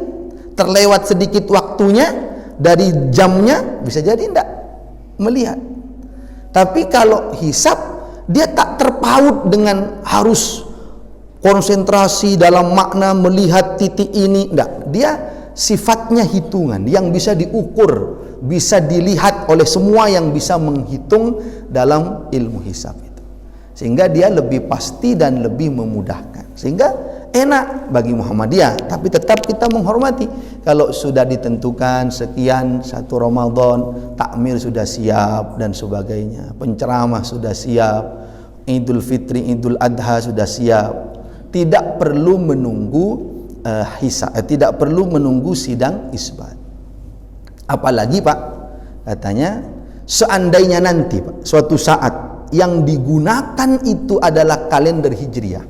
Terlewat sedikit waktunya, dari jamnya bisa jadi tidak melihat. Tapi kalau hisab, dia tak terpaut dengan harus konsentrasi dalam makna melihat titik ini, enggak. Dia sifatnya hitungan yang bisa diukur, bisa dilihat oleh semua yang bisa menghitung dalam ilmu hisab itu. Sehingga dia lebih pasti dan lebih memudahkan. Sehingga enak bagi Muhammadiyah, tapi tetap kita menghormati. Kalau sudah ditentukan sekian 1 Ramadan, takmir sudah siap dan sebagainya, penceramah sudah siap, Idul Fitri, Idul Adha sudah siap. Tidak perlu menunggu tidak perlu menunggu sidang isbat. Apalagi Pak, katanya seandainya nanti Pak, suatu saat yang digunakan itu adalah kalender Hijriah.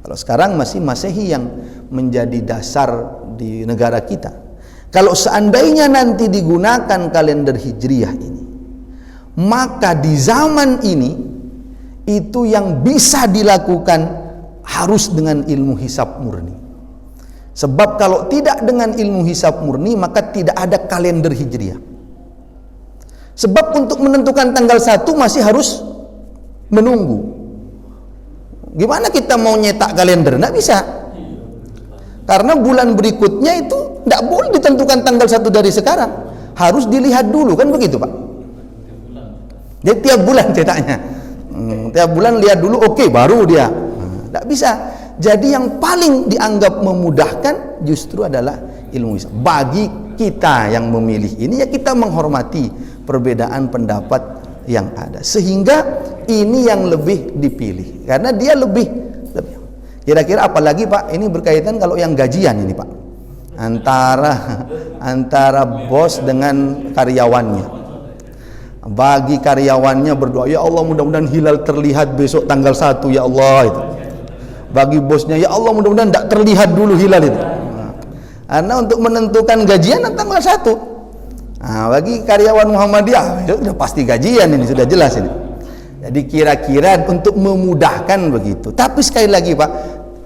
Kalau sekarang masih Masehi yang menjadi dasar di negara kita. Kalau seandainya nanti digunakan kalender Hijriah ini, maka di zaman ini itu yang bisa dilakukan harus dengan ilmu hisab murni. Sebab kalau tidak dengan ilmu hisab murni, maka tidak ada kalender Hijriah. Sebab untuk menentukan tanggal 1 masih harus menunggu. Gimana kita mau nyetak kalender? Nggak bisa. Karena bulan berikutnya itu nggak boleh ditentukan tanggal 1 dari sekarang. Harus dilihat dulu, kan begitu Pak? Jadi tiap bulan cetaknya. Tiap bulan lihat dulu, oke, baru dia. Nggak bisa. Jadi yang paling dianggap memudahkan justru adalah ilmu hisab. Bagi kita yang memilih ini, ya kita menghormati perbedaan pendapat yang ada, sehingga ini yang lebih dipilih karena dia lebih kira-kira. Apalagi Pak, ini berkaitan kalau yang gajian ini Pak, antara bos dengan karyawannya. Bagi karyawannya berdoa, ya Allah mudah-mudahan hilal terlihat besok tanggal 1 ya Allah itu. Bagi bosnya, ya Allah mudah-mudahan tidak terlihat dulu hilal itu. Karena untuk menentukan gajian tanggal 1. Nah, bagi karyawan Muhammadiyah sudah pasti gajian, ini sudah jelas ini. Jadi kira-kira untuk memudahkan begitu. Tapi sekali lagi Pak,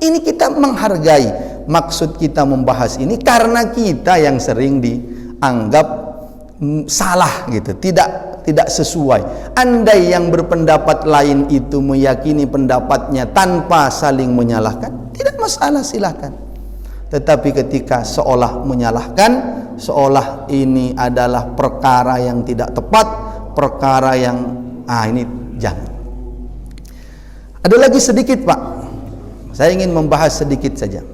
ini kita menghargai, maksud kita membahas ini karena kita yang sering dianggap salah gitu, tidak sesuai. Andai yang berpendapat lain itu meyakini pendapatnya tanpa saling menyalahkan, tidak masalah, silakan. Tetapi ketika seolah menyalahkan, seolah ini adalah perkara yang tidak tepat, perkara yang ini jangan. Ada lagi sedikit Pak, saya ingin membahas sedikit saja.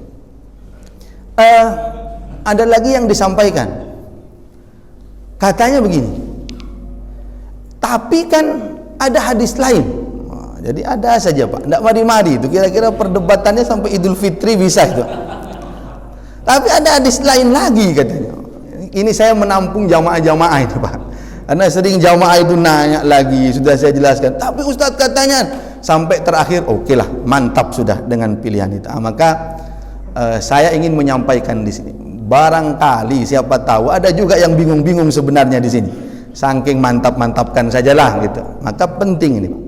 Ada lagi yang disampaikan, katanya begini, tapi kan ada hadis lain. Jadi ada saja Pak, tidak mari-mari itu, kira-kira perdebatannya sampai Idul Fitri bisa itu. Tapi ada hadis lain lagi katanya. Ini saya menampung jamaah-jamaah itu Pak, karena sering jamaah itu nanya lagi, sudah saya jelaskan. Tapi Ustadz katanya, sampai terakhir oke lah, mantap sudah dengan pilihan itu. Maka saya ingin menyampaikan di sini, barangkali siapa tahu ada juga yang bingung-bingung sebenarnya di sini. Saking mantap-mantapkan sajalah gitu. Maka penting ini Pak.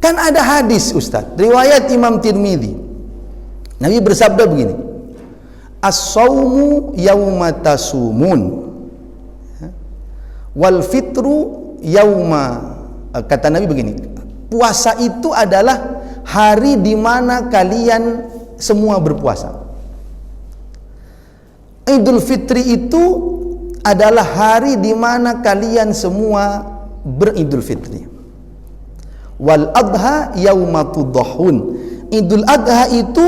Kan ada hadis Ustadz, riwayat Imam Tirmidzi. Nabi bersabda begini, as-sawmu yawma tasumun wal fitru yawma, kata Nabi begini, puasa itu adalah hari di mana kalian semua berpuasa. Idul Fitri itu adalah hari di mana kalian semua beridul fitri. Wal adha yawma tudhahun, Idul Adha itu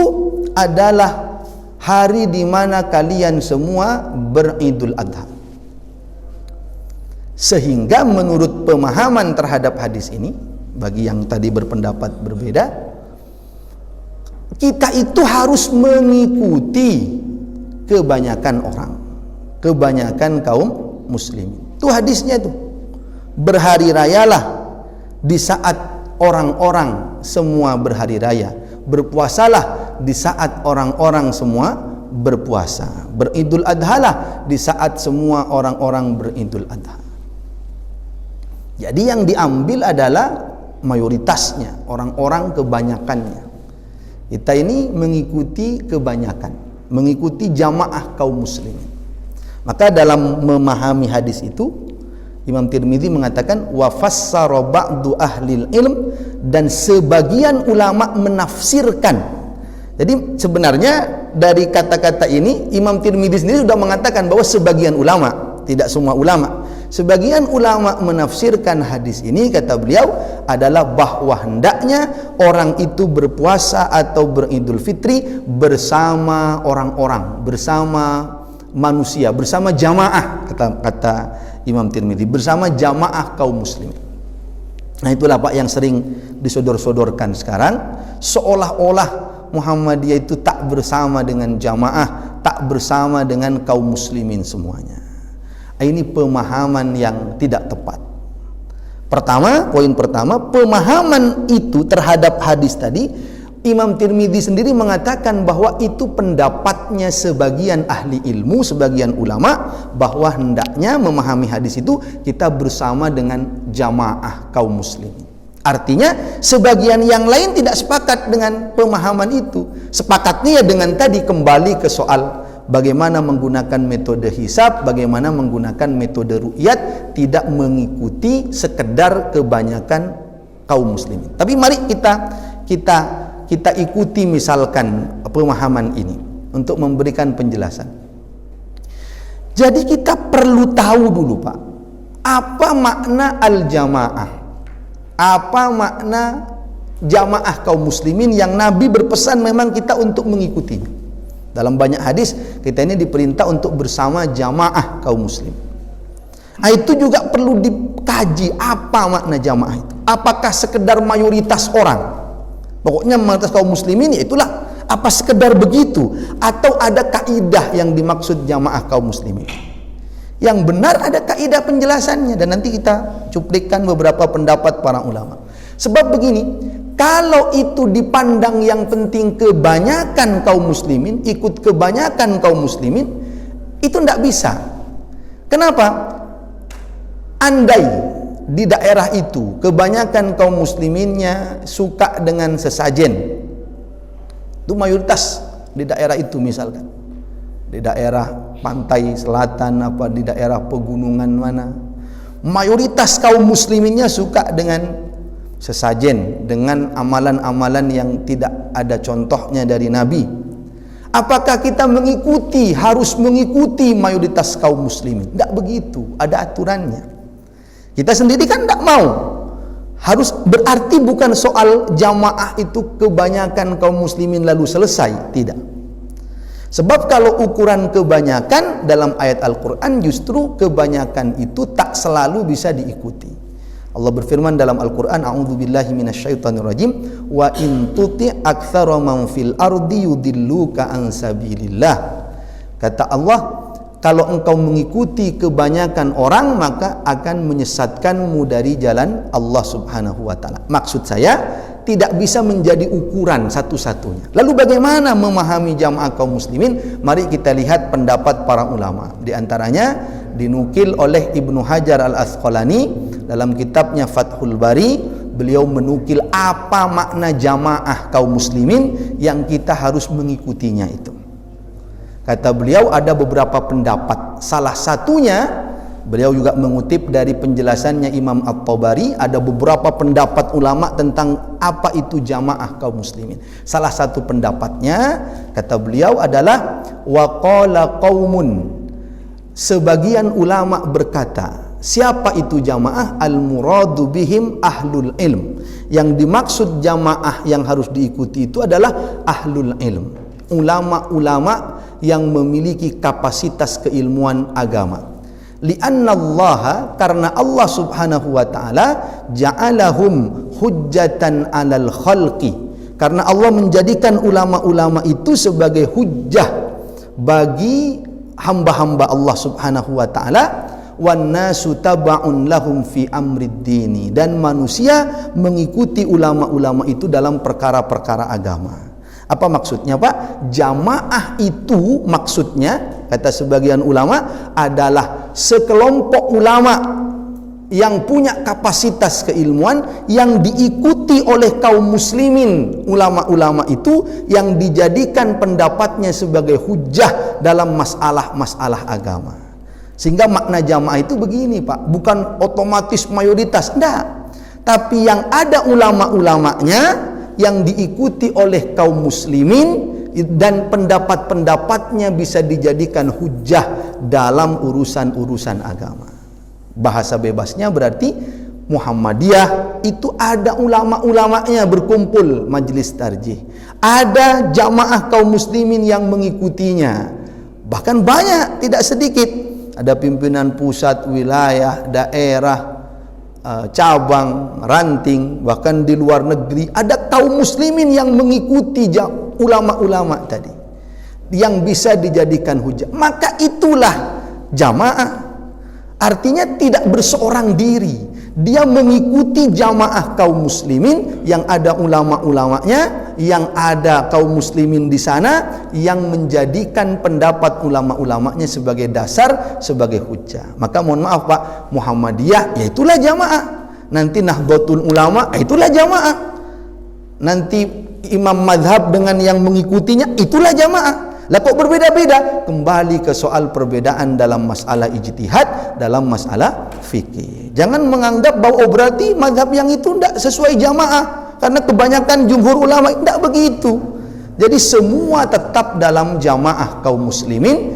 adalah hari di mana kalian semua beridul adha. Sehingga menurut pemahaman terhadap hadis ini, bagi yang tadi berpendapat berbeda, kita itu harus mengikuti kebanyakan orang, kebanyakan kaum muslimin. Itu hadisnya itu. Berhari rayalah di saat orang-orang semua berhari raya. Berpuasalah di saat orang-orang semua berpuasa. Beridul adha lah di saat semua orang-orang beridul adha. Jadi yang diambil adalah mayoritasnya, orang-orang kebanyakannya. Kita ini mengikuti kebanyakan, mengikuti jamaah kaum muslimin. Maka dalam memahami hadis itu, Imam Tirmidzi mengatakan wa fassara ba'du ahlil ilm, dan sebagian ulama menafsirkan. Jadi sebenarnya dari kata-kata ini Imam Tirmidzi sendiri sudah mengatakan bahwa sebagian ulama, tidak semua ulama. Sebagian ulama menafsirkan hadis ini, kata beliau, adalah bahwa hendaknya orang itu berpuasa atau beridul fitri bersama orang-orang, bersama manusia, bersama jamaah, kata Imam Tirmidzi, bersama jamaah kaum muslimin. Nah, itulah Pak yang sering disodor-sodorkan sekarang, seolah-olah Muhammadiyah itu tak bersama dengan jamaah, tak bersama dengan kaum muslimin semuanya. Ini pemahaman yang tidak tepat. Pertama, poin pertama, pemahaman itu terhadap hadis tadi, Imam Tirmidzi sendiri mengatakan bahwa itu pendapatnya sebagian ahli ilmu, sebagian ulama, bahwa hendaknya memahami hadis itu kita bersama dengan jamaah kaum muslimin. Artinya sebagian yang lain tidak sepakat dengan pemahaman itu. Sepakatnya dengan tadi kembali ke soal bagaimana menggunakan metode hisab, bagaimana menggunakan metode ru'yat, tidak mengikuti sekedar kebanyakan kaum muslimin. Tapi mari kita ikuti misalkan pemahaman ini untuk memberikan penjelasan. Jadi kita perlu tahu dulu Pak, apa makna al-jamaah? Apa makna jamaah kaum muslimin yang Nabi berpesan memang kita untuk mengikuti? Dalam banyak hadis kita ini diperintah untuk bersama jamaah kaum muslim. Nah, itu juga perlu dikaji apa makna jamaah itu. Apakah sekedar mayoritas orang? Pokoknya mayoritas kaum muslimin ya itulah. Apa sekedar begitu? Atau ada kaidah yang dimaksud jamaah kaum muslimin? Yang benar ada kaidah penjelasannya, dan nanti kita cuplikan beberapa pendapat para ulama. Sebab begini, kalau itu dipandang yang penting kebanyakan kaum muslimin, ikut kebanyakan kaum muslimin, itu tidak bisa. Kenapa? Andai di daerah itu kebanyakan kaum musliminnya suka dengan sesajen, itu mayoritas di daerah itu, misalkan di daerah pantai selatan, apa di daerah pegunungan mana, mayoritas kaum musliminnya suka dengan sesajen, dengan amalan-amalan yang tidak ada contohnya dari Nabi. Apakah kita harus mengikuti mayoritas kaum muslimin? Tidak begitu, ada aturannya. Kita sendiri kan tidak mau. Harus berarti bukan soal jamaah itu kebanyakan kaum muslimin lalu selesai, tidak. Sebab kalau ukuran kebanyakan dalam ayat Al-Quran, justru kebanyakan itu tak selalu bisa diikuti. Allah berfirman dalam Al-Quran, a'udzubillahi minasyaitonirrajim, wa in tuti' aktsara man fil ardi yudilluka an sabilillah. Kata Allah, kalau engkau mengikuti kebanyakan orang, maka akan menyesatkanmu dari jalan Allah Subhanahu wa taala. Maksud saya, tidak bisa menjadi ukuran satu-satunya. Lalu bagaimana memahami jamaah kaum muslimin? Mari kita lihat pendapat para ulama. Di antaranya dinukil oleh Ibnu Hajar Al-Asqalani dalam kitabnya Fathul Bari. Beliau menukil apa makna jamaah kaum muslimin yang kita harus mengikutinya itu. Kata beliau ada beberapa pendapat. Salah satunya, beliau juga mengutip dari penjelasannya Imam At-Tabari, ada beberapa pendapat ulama tentang apa itu jamaah kaum muslimin. Salah satu pendapatnya, kata beliau adalah waqala qaumun, sebagian ulama berkata, siapa itu jamaah? Al-muradu bihim ahlul ilm. Yang dimaksud jamaah yang harus diikuti itu adalah ahlul ilm, ulama-ulama yang memiliki kapasitas keilmuan agama. Li'anna Allah, karena Allah Subhanahu wa ta'ala ja'alahum hujjatan 'alal khalqi, karena Allah menjadikan ulama-ulama itu sebagai hujjah bagi hamba-hamba Allah Subhanahu wa ta'ala, wan nasu taba'un lahum fi amrid dini, dan manusia mengikuti ulama-ulama itu dalam perkara-perkara agama. Apa maksudnya Pak? Jamaah itu maksudnya, kata sebagian ulama, adalah sekelompok ulama yang punya kapasitas keilmuan yang diikuti oleh kaum muslimin. Ulama-ulama itu yang dijadikan pendapatnya sebagai hujjah dalam masalah-masalah agama. Sehingga makna jamaah itu begini Pak, bukan otomatis mayoritas, enggak. Tapi yang ada ulama-ulamanya yang diikuti oleh kaum muslimin dan pendapat-pendapatnya bisa dijadikan hujjah dalam urusan-urusan agama. Bahasa bebasnya berarti Muhammadiyah itu ada ulama-ulamanya berkumpul majelis tarjih. Ada jamaah kaum muslimin yang mengikutinya. Bahkan banyak, tidak sedikit. Ada pimpinan pusat, wilayah, daerah, cabang, ranting, bahkan di luar negeri ada kaum muslimin yang mengikuti ulama-ulama tadi yang bisa dijadikan hujah. Maka itulah jamaah. Artinya tidak berseorang diri, dia mengikuti jamaah kaum muslimin yang ada ulama-ulamanya, yang ada kaum muslimin di sana yang menjadikan pendapat ulama-ulamanya sebagai dasar, sebagai hujjah. Maka mohon maaf Pak, Muhammadiyah ya itulah jamaah. Nanti Nahdlatul Ulama itulah jamaah. Nanti imam madhab dengan yang mengikutinya itulah jamaah. Lah kok berbeda-beda? Kembali ke soal perbedaan dalam masalah ijtihad, dalam masalah fikih. Jangan menganggap bahwa berarti mazhab yang itu tidak sesuai jamaah, karena kebanyakan jumhur ulama tidak begitu. Jadi semua tetap dalam jamaah kaum muslimin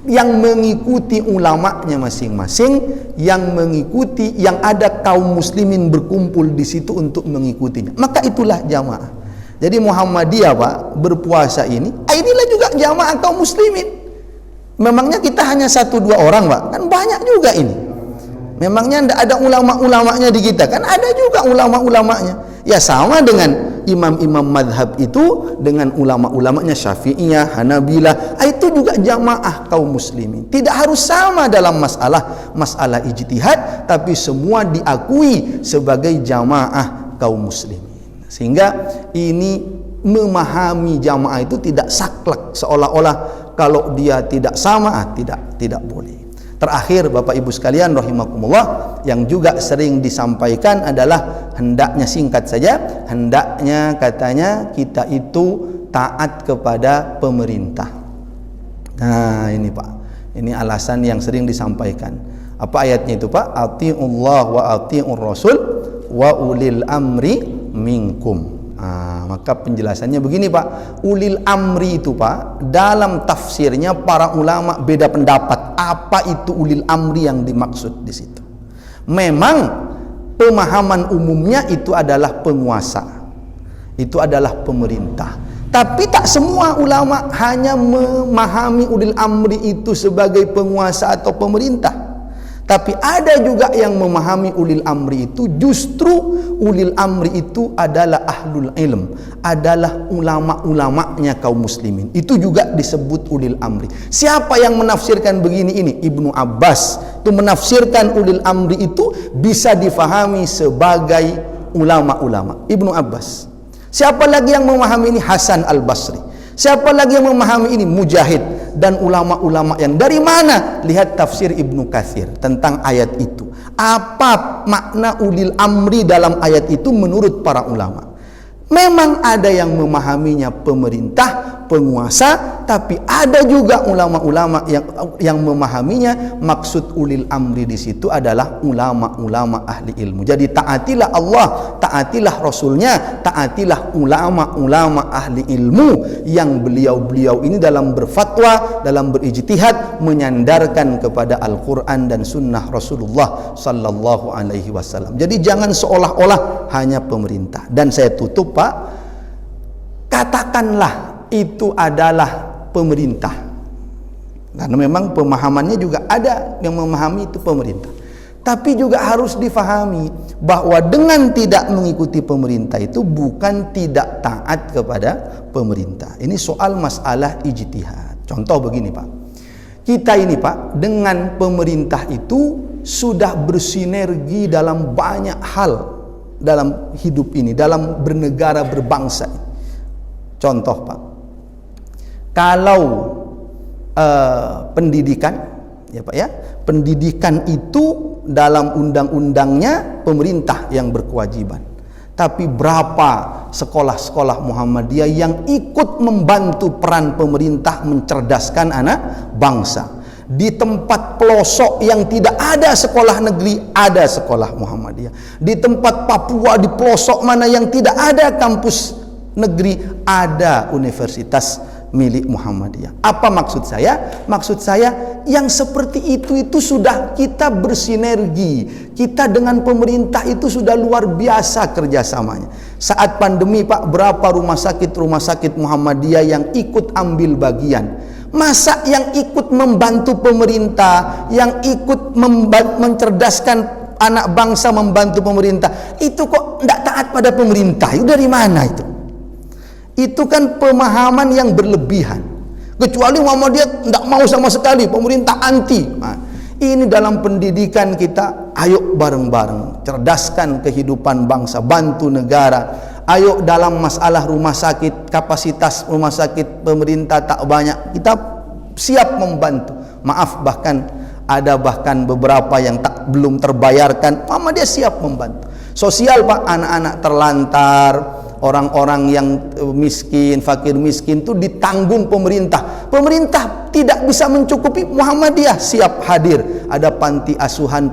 yang mengikuti ulamanya masing-masing, yang mengikuti, yang ada kaum muslimin berkumpul di situ untuk mengikutinya. Maka itulah jamaah. Jadi Muhammadiyah Pak, berpuasa inilah juga jamaah kaum muslimin. Memangnya kita hanya 1-2 orang Pak? Kan banyak juga ini. Memangnya tidak ada ulama-ulamanya di kita? Kan ada juga ulama-ulamanya. Ya sama dengan imam-imam madhab itu, dengan ulama-ulamanya Syafi'iyah, Hanabilah, itu juga jamaah kaum muslimin. Tidak harus sama dalam masalah ijtihad, tapi semua diakui sebagai jamaah kaum muslimin. Sehingga ini memahami jamaah itu tidak saklek, seolah-olah kalau dia tidak sama, tidak boleh. Terakhir Bapak Ibu sekalian rahimakumullah, yang juga sering disampaikan adalah hendaknya, singkat saja, hendaknya katanya kita itu taat kepada pemerintah. Nah ini Pak, ini alasan yang sering disampaikan. Apa ayatnya itu Pak? Ati'ullah wa ati'ur rasul wa ulil amri minkum. Maka penjelasannya begini Pak, ulil amri itu Pak, dalam tafsirnya para ulama beda pendapat apa itu ulil amri yang dimaksud di situ. Memang pemahaman umumnya itu adalah penguasa, itu adalah pemerintah. Tapi tak semua ulama hanya memahami ulil amri itu sebagai penguasa atau pemerintah. Tapi ada juga yang memahami ulil amri itu justru ulil amri itu adalah ahlul ilm, adalah ulama-ulamanya kaum muslimin. Itu juga disebut ulil amri. Siapa yang menafsirkan begini ini? Ibnu Abbas itu menafsirkan ulil amri itu bisa difahami sebagai ulama-ulama. Ibnu Abbas. Siapa lagi yang memahami ini? Hasan al-Basri. Siapa lagi yang memahami ini? Mujahid dan ulama-ulama yang dari mana? Lihat tafsir Ibnu Katsir tentang ayat itu. Apa makna ulil amri dalam ayat itu menurut para ulama? Memang ada yang memahaminya pemerintah, penguasa, tapi ada juga ulama-ulama yang memahaminya maksud ulil amri di situ adalah ulama-ulama ahli ilmu. Jadi taatilah Allah, taatilah Rasulnya, taatilah ulama-ulama ahli ilmu yang beliau-beliau ini dalam berfatwa, dalam berijtihad menyandarkan kepada Al-Quran dan Sunnah Rasulullah Sallallahu Alaihi Wasallam. Jadi jangan seolah-olah hanya pemerintah. Dan saya tutup Pak, katakanlah itu adalah pemerintah, karena memang pemahamannya juga ada yang memahami itu pemerintah. Tapi juga harus difahami bahwa dengan tidak mengikuti pemerintah itu bukan tidak taat kepada pemerintah. Ini soal masalah ijtihad. Contoh begini Pak, kita ini Pak dengan pemerintah itu sudah bersinergi dalam banyak hal dalam hidup ini, dalam bernegara berbangsa. Contoh Pak, kalau pendidikan ya Pak ya, pendidikan itu dalam undang-undangnya pemerintah yang berkewajiban. Tapi berapa sekolah-sekolah Muhammadiyah yang ikut membantu peran pemerintah mencerdaskan anak bangsa. Di tempat pelosok yang tidak ada sekolah negeri, ada sekolah Muhammadiyah. Di tempat Papua di pelosok mana yang tidak ada kampus negeri, ada universitas milik Muhammadiyah. Apa maksud saya? Maksud saya yang seperti itu sudah kita bersinergi. Kita dengan pemerintah itu sudah luar biasa kerjasamanya. Saat pandemi Pak, berapa rumah sakit Muhammadiyah yang ikut ambil bagian. Masa yang ikut membantu pemerintah, yang ikut mencerdaskan anak bangsa, membantu pemerintah, itu kok tidak taat pada pemerintah? Itu dari mana itu? Itu kan pemahaman yang berlebihan. Kecuali Muhammadiyah tidak mau sama sekali, pemerintah anti. Nah, ini dalam pendidikan kita, ayo bareng-bareng cerdaskan kehidupan bangsa, bantu negara. Ayo dalam masalah rumah sakit, kapasitas rumah sakit pemerintah tak banyak, kita siap membantu. Maaf, bahkan ada beberapa yang belum terbayarkan, Muhammadiyah siap membantu. Sosial Pak, anak-anak terlantar, orang-orang yang miskin, fakir miskin itu ditanggung pemerintah. Pemerintah tidak bisa mencukupi, Muhammadiyah siap hadir. Ada panti asuhan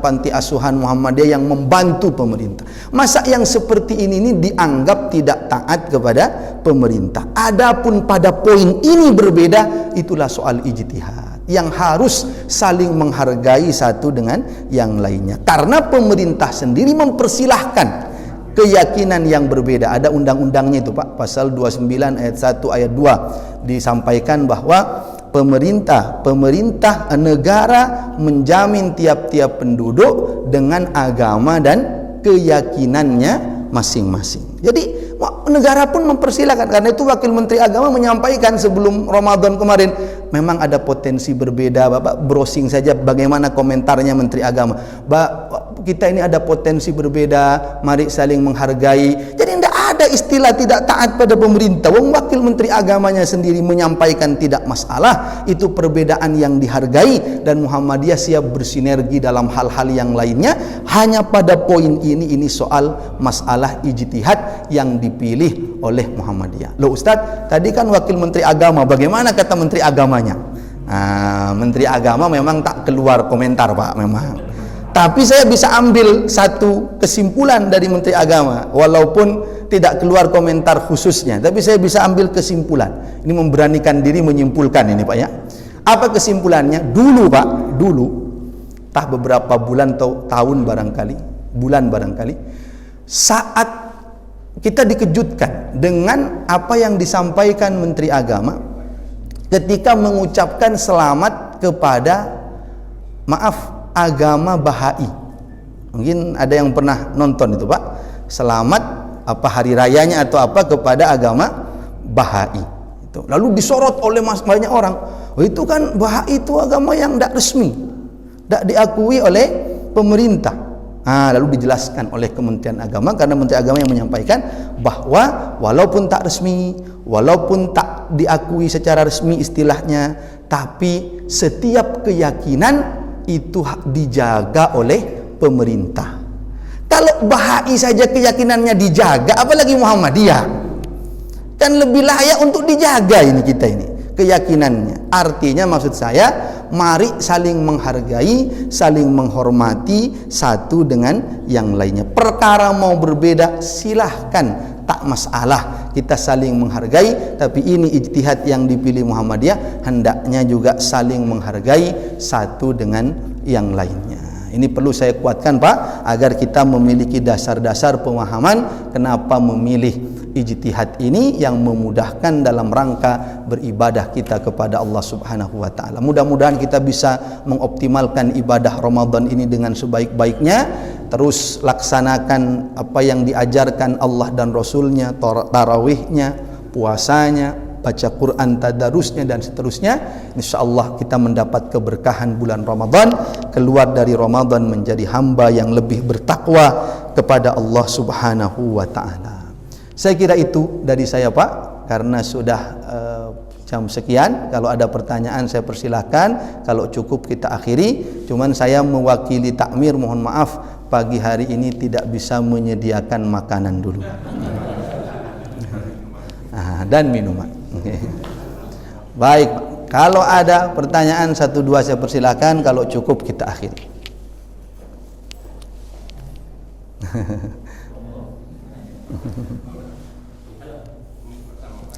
Muhammadiyah yang membantu pemerintah. Masa yang seperti ini dianggap tidak taat kepada pemerintah? Adapun pada poin ini berbeda, itulah soal ijtihad yang harus saling menghargai satu dengan yang lainnya. Karena pemerintah sendiri mempersilahkan keyakinan yang berbeda. Ada undang-undangnya itu Pak, pasal 29 ayat 1 ayat 2 disampaikan bahwa pemerintah negara menjamin tiap-tiap penduduk dengan agama dan keyakinannya masing-masing. Jadi negara pun mempersilahkan. Karena itu Wakil Menteri Agama menyampaikan sebelum Ramadan kemarin, memang ada potensi berbeda. Bapak browsing saja bagaimana komentarnya Menteri Agama. Kita ini ada potensi berbeda, mari saling menghargai. Jadi tidak ada istilah tidak taat pada pemerintah. Wakil Menteri Agamanya sendiri menyampaikan tidak masalah, itu perbedaan yang dihargai, dan Muhammadiyah siap bersinergi dalam hal-hal yang lainnya. Hanya pada poin ini soal masalah ijtihad yang dipilih oleh Muhammadiyah. Loh Ustadz, tadi kan Wakil Menteri Agama, bagaimana kata Menteri Agamanya? Menteri Agama memang tak keluar komentar Pak, memang. Tapi saya bisa ambil satu kesimpulan dari Menteri Agama, walaupun tidak keluar komentar khususnya, tapi saya bisa ambil kesimpulan. Ini memberanikan diri menyimpulkan ini Pak ya. Apa kesimpulannya? Dulu Pak, entah beberapa bulan atau tahun barangkali, saat kita dikejutkan dengan apa yang disampaikan Menteri Agama ketika mengucapkan selamat kepada, maaf, agama Bahai. Mungkin ada yang pernah nonton itu Pak, selamat apa hari rayanya atau apa kepada agama Bahai itu. Lalu disorot oleh banyak orang, itu kan Bahai itu agama yang tidak resmi, tidak diakui oleh pemerintah. Lalu dijelaskan oleh Kementerian Agama, karena Menteri Agama yang menyampaikan bahwa walaupun tak resmi, walaupun tak diakui secara resmi istilahnya, tapi setiap keyakinan itu dijaga oleh pemerintah. Kalau Bahai saja keyakinannya dijaga, apalagi Muhammadiyah? Kan lebih layak untuk dijaga ini kita ini keyakinannya. Artinya maksud saya, mari saling menghargai, saling menghormati satu dengan yang lainnya. Perkara mau berbeda silahkan, tak masalah, kita saling menghargai. Tapi ini ijtihad yang dipilih Muhammadiyah, hendaknya juga saling menghargai satu dengan yang lainnya. Ini perlu saya kuatkan Pak, agar kita memiliki dasar-dasar pemahaman kenapa memilih ijtihad ini yang memudahkan dalam rangka beribadah kita kepada Allah Subhanahu wa taala. Mudah-mudahan kita bisa mengoptimalkan ibadah Ramadan ini dengan sebaik-baiknya. Terus laksanakan apa yang diajarkan Allah dan Rasulnya, tarawihnya, puasanya, baca Quran, tadarusnya dan seterusnya. Insyaallah kita mendapat keberkahan bulan Ramadan, keluar dari Ramadan menjadi hamba yang lebih bertakwa kepada Allah Subhanahu wa taala. Saya kira itu dari saya Pak, karena sudah jam sekian. Kalau ada pertanyaan saya persilahkan, kalau cukup kita akhiri. Cuman saya mewakili takmir, mohon maaf pagi hari ini tidak bisa menyediakan makanan dulu dan minuman. Baik, Kalau ada pertanyaan 1-2 saya persilakan, kalau cukup kita akhiri.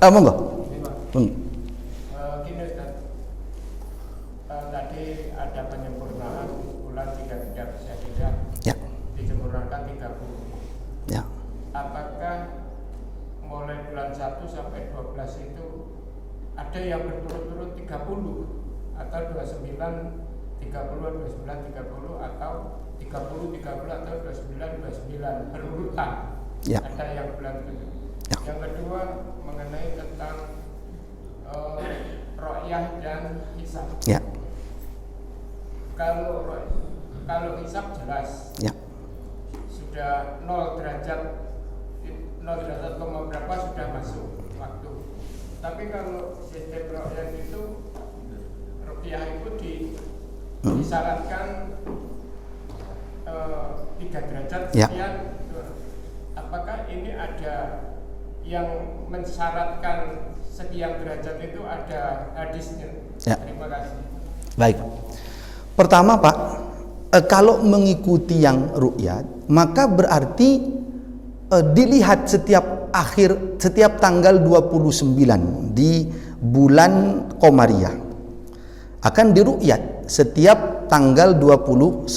Monggo. Gini Ustaz, tadi ada penyempurnaan bulan 3 tidak bisa tidak Ya. disempurnakan 30. Ya. Apakah mulai bulan 1 sampai 12 itu ada yang berturut-turut 30 atau 29 30 29 30 atau 30 30 atau 29 29 berurutan? Ya. Ada yang bulan itu. Ya. Yang kedua mengenai tentang ro'yah dan hisab. Ya. Kalau hisab jelas. Ya. Sudah 0 derajat berapa sudah masuk waktu. Tapi kalau sistem ro'yah itu rupiah itu disyaratkan 3 derajat Ya. sekian. Apakah ini ada yang mensyaratkan sekian derajat itu ada hadisnya? Ya. Terima kasih. Baik. Pertama Pak, kalau mengikuti yang ru'yat, maka berarti dilihat setiap tanggal 29 di bulan Qamariyah akan diru'yat setiap tanggal 29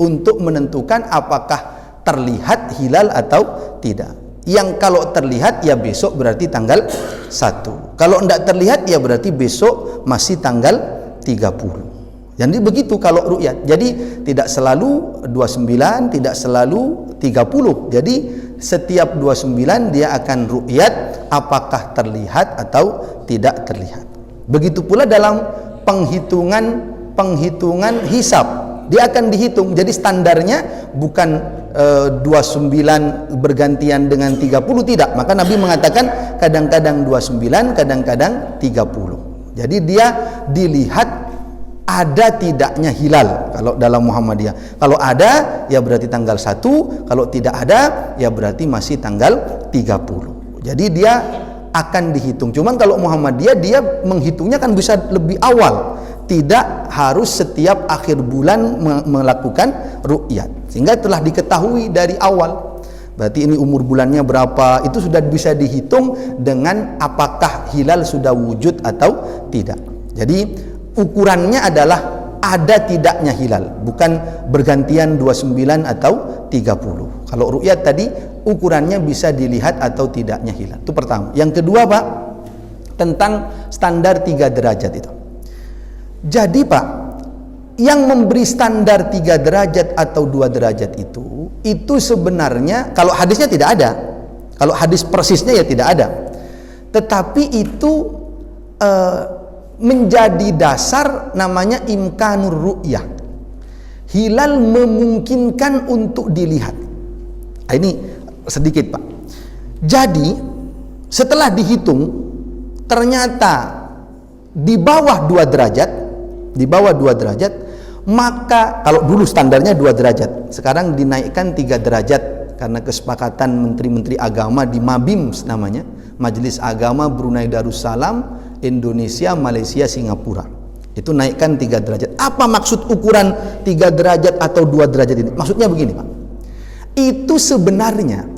untuk menentukan apakah terlihat hilal atau tidak. Yang kalau terlihat ya besok berarti tanggal 1. Kalau tidak terlihat ya berarti besok masih tanggal 30. Jadi begitu kalau ru'yat. Jadi tidak selalu 29, tidak selalu 30. Jadi setiap 29 dia akan ru'yat apakah terlihat atau tidak terlihat. Begitu pula dalam penghitungan hisab. Dia akan dihitung. Jadi standarnya bukan 29 bergantian dengan 30, tidak. Maka Nabi mengatakan kadang-kadang 29, kadang-kadang 30. Jadi dia dilihat ada tidaknya hilal kalau dalam Muhammadiyah. Kalau ada ya berarti tanggal 1, kalau tidak ada ya berarti masih tanggal 30. Jadi dia akan dihitung. Cuman kalau Muhammadiyah dia menghitungnya kan bisa lebih awal. Tidak harus setiap akhir bulan melakukan ru'yat. Sehingga telah diketahui dari awal. Berarti ini umur bulannya berapa, itu sudah bisa dihitung dengan apakah hilal sudah wujud atau tidak. Jadi ukurannya adalah ada tidaknya hilal, bukan bergantian 29 atau 30. Kalau ru'yat tadi ukurannya bisa dilihat atau tidaknya hilal. Itu pertama. Yang kedua Pak, tentang standar 3 derajat itu. Jadi Pak, yang memberi standar 3 derajat atau 2 derajat itu sebenarnya kalau hadisnya tidak ada. Kalau hadis persisnya ya tidak ada. Tetapi itu menjadi dasar namanya imkanur ru'yah. Hilal memungkinkan untuk dilihat. Nah, ini sedikit Pak. Jadi setelah dihitung ternyata di bawah 2 derajat, maka kalau dulu standarnya 2 derajat, sekarang dinaikkan 3 derajat karena kesepakatan menteri-menteri agama di Mabim namanya, Majelis Agama Brunei Darussalam, Indonesia, Malaysia, Singapura. Itu naikkan 3 derajat. Apa maksud ukuran 3 derajat atau 2 derajat ini? Maksudnya begini Pak. Itu sebenarnya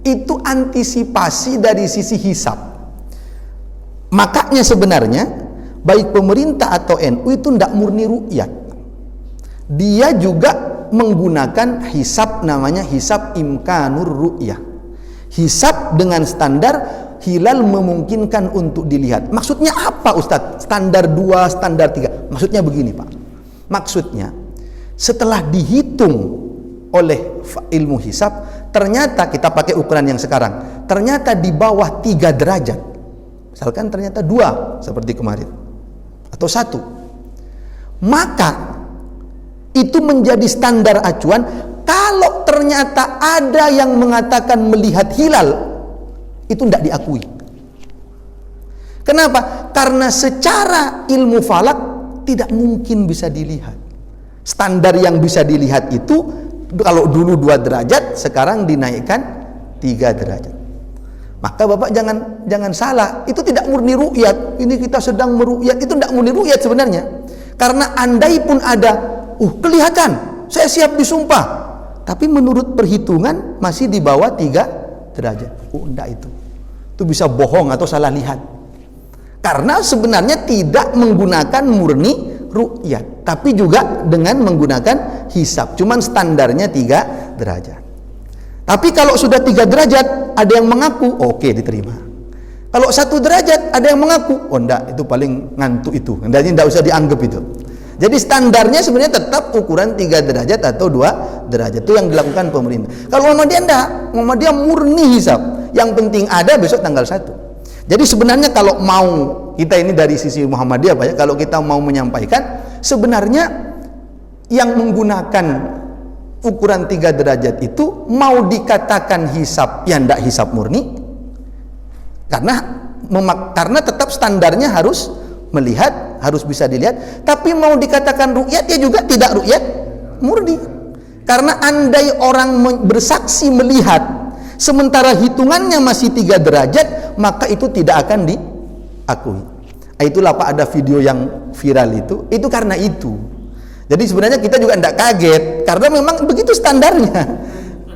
itu antisipasi dari sisi hisab. Makanya sebenarnya baik pemerintah atau NU itu tidak murni ru'yat. Dia juga menggunakan hisab, namanya hisab imkanur ru'yah. Hisab dengan standar hilal memungkinkan untuk dilihat. Maksudnya apa Ustadz? Standar 2, standar 3. Maksudnya begini Pak. Maksudnya setelah dihitung oleh ilmu hisab, ternyata kita pakai ukuran yang sekarang, ternyata di bawah 3 derajat. Misalkan ternyata 2 seperti kemarin atau 1, maka itu menjadi standar acuan. Kalau ternyata ada yang mengatakan melihat hilal, itu tidak diakui. Kenapa? Karena secara ilmu falak tidak mungkin bisa dilihat. Standar yang bisa dilihat itu kalau dulu 2 derajat, sekarang dinaikkan 3 derajat. Maka Bapak jangan salah, itu tidak murni ru'yat. Ini kita sedang meru'yat, itu tidak murni ru'yat sebenarnya. Karena andai pun ada, kelihatan, saya siap disumpah, tapi menurut perhitungan masih di bawah 3 derajat. Enggak itu bisa bohong atau salah lihat. Karena sebenarnya tidak menggunakan murni ru'yat, tapi juga dengan menggunakan hisab. Cuman standarnya 3 derajat. Tapi kalau sudah 3 derajat, ada yang mengaku, oke, diterima. Kalau 1 derajat, ada yang mengaku, enggak, itu paling ngantuk itu. Enggak usah dianggap itu. Jadi standarnya sebenarnya tetap ukuran 3 derajat atau 2 derajat. Itu yang dilakukan pemerintah. Kalau Muhammadiyah enggak, Muhammadiyah murni hisab. Yang penting ada besok tanggal 1. Jadi sebenarnya kalau mau, kita ini dari sisi Muhammadiyah Pak ya, kalau kita mau menyampaikan, sebenarnya yang menggunakan ukuran 3 derajat itu mau dikatakan hisab, ya enggak hisab murni, karena tetap standarnya harus melihat, harus bisa dilihat. Tapi mau dikatakan ru'yat, ya juga tidak ru'yat murni, karena andai orang bersaksi melihat sementara hitungannya masih 3 derajat, maka itu tidak akan diakui. Itulah Pak, ada video yang viral itu karena itu. Jadi sebenarnya kita juga tidak kaget, karena memang begitu standarnya.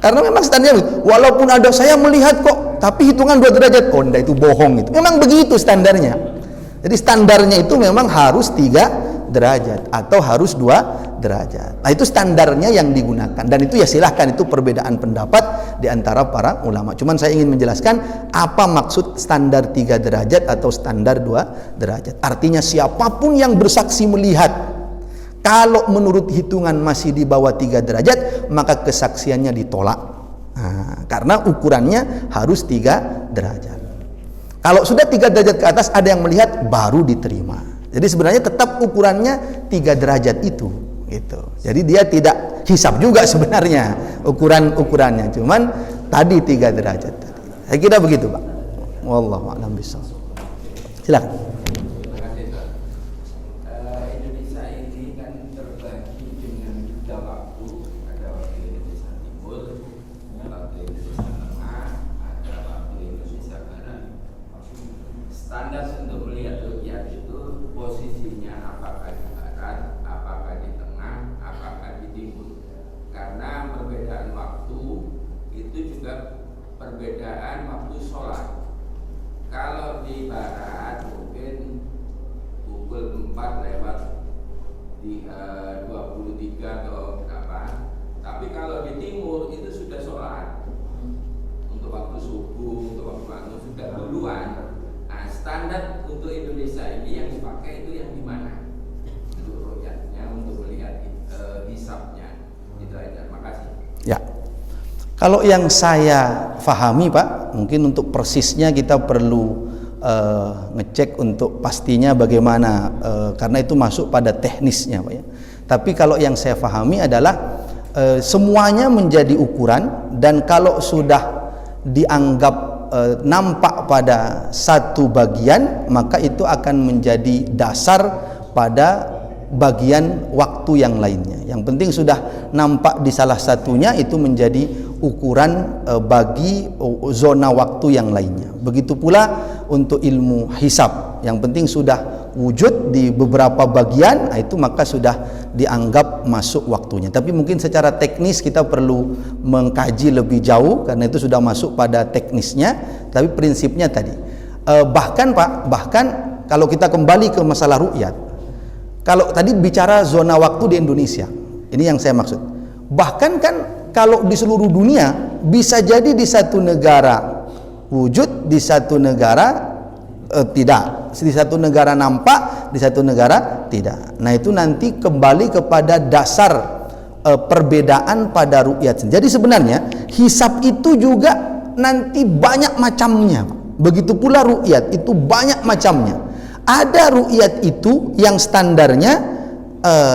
Karena memang standarnya, walaupun ada saya melihat kok, tapi hitungan 2 derajat, enggak, itu bohong itu. Memang begitu standarnya. Jadi standarnya itu memang harus 3 derajat atau harus 2 derajat. Nah, itu standarnya yang digunakan, dan itu ya silahkan, itu perbedaan pendapat di antara para ulama. Cuman saya ingin menjelaskan apa maksud standar 3 derajat atau standar 2 derajat. Artinya siapapun yang bersaksi melihat, kalau menurut hitungan masih di bawah 3 derajat, maka kesaksiannya ditolak. Karena ukurannya harus 3 derajat. Kalau sudah 3 derajat ke atas ada yang melihat, baru diterima. Jadi sebenarnya tetap ukurannya 3 derajat itu, gitu. Jadi dia tidak hisab juga sebenarnya ukurannya, cuman tadi 3 derajat tadi. Saya kira begitu Pak. Wallahu a'lam bishawab. Silakan. Indonesia ini kan terbagi dengan juga waktu. Ada waktu Indonesia Timur, ada waktu Indonesia Tengah, ada waktu Indonesia Barat. Standar untuk melihat ru'yat itu posisinya apakah di barat, apakah di tengah, apakah di timur. Karena perbedaan waktu itu juga perbedaan waktu sholat. Kalau di barat mungkin pukul 4 lewat di 23 atau berapa. Tapi kalau di timur itu sudah sholat. Untuk waktu subuh, untuk waktu sudah duluan. Nah, standar untuk Indonesia ini yang dipakai itu yang di mana? Untuk ru'yatnya, untuk melihat hisabnya. Itu aja. Makasih. Ya. Kalau yang saya fahami Pak, mungkin untuk persisnya kita perlu ngecek untuk pastinya bagaimana, karena itu masuk pada teknisnya Pak ya. Tapi kalau yang saya fahami adalah semuanya menjadi ukuran, dan kalau sudah dianggap nampak pada satu bagian, maka itu akan menjadi dasar pada bagian waktu yang lainnya. Yang penting sudah nampak di salah satunya, itu menjadi ukuran bagi zona waktu yang lainnya. Begitu pula untuk ilmu hisab, yang penting sudah wujud di beberapa bagian, itu maka sudah dianggap masuk waktunya. Tapi mungkin secara teknis kita perlu mengkaji lebih jauh, karena itu sudah masuk pada teknisnya. Tapi prinsipnya tadi, bahkan kalau kita kembali ke masalah ru'yat, kalau tadi bicara zona waktu di Indonesia, ini yang saya maksud. Bahkan kan kalau di seluruh dunia, bisa jadi di satu negara wujud, di satu negara tidak, di satu negara nampak, di satu negara tidak. Nah, itu nanti kembali kepada dasar perbedaan pada ru'yat. Jadi sebenarnya hisab itu juga nanti banyak macamnya. Begitu pula ru'yat itu banyak macamnya. Ada ru'yat itu yang standarnya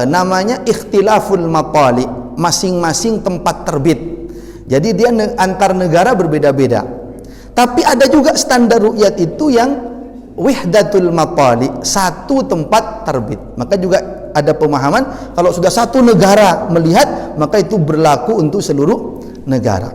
namanya ikhtilaful matali, masing-masing tempat terbit. Jadi dia antar negara berbeda-beda. Tapi ada juga standar ru'yat itu yang wihdatul matali, satu tempat terbit. Maka juga ada pemahaman kalau sudah satu negara melihat, maka itu berlaku untuk seluruh negara.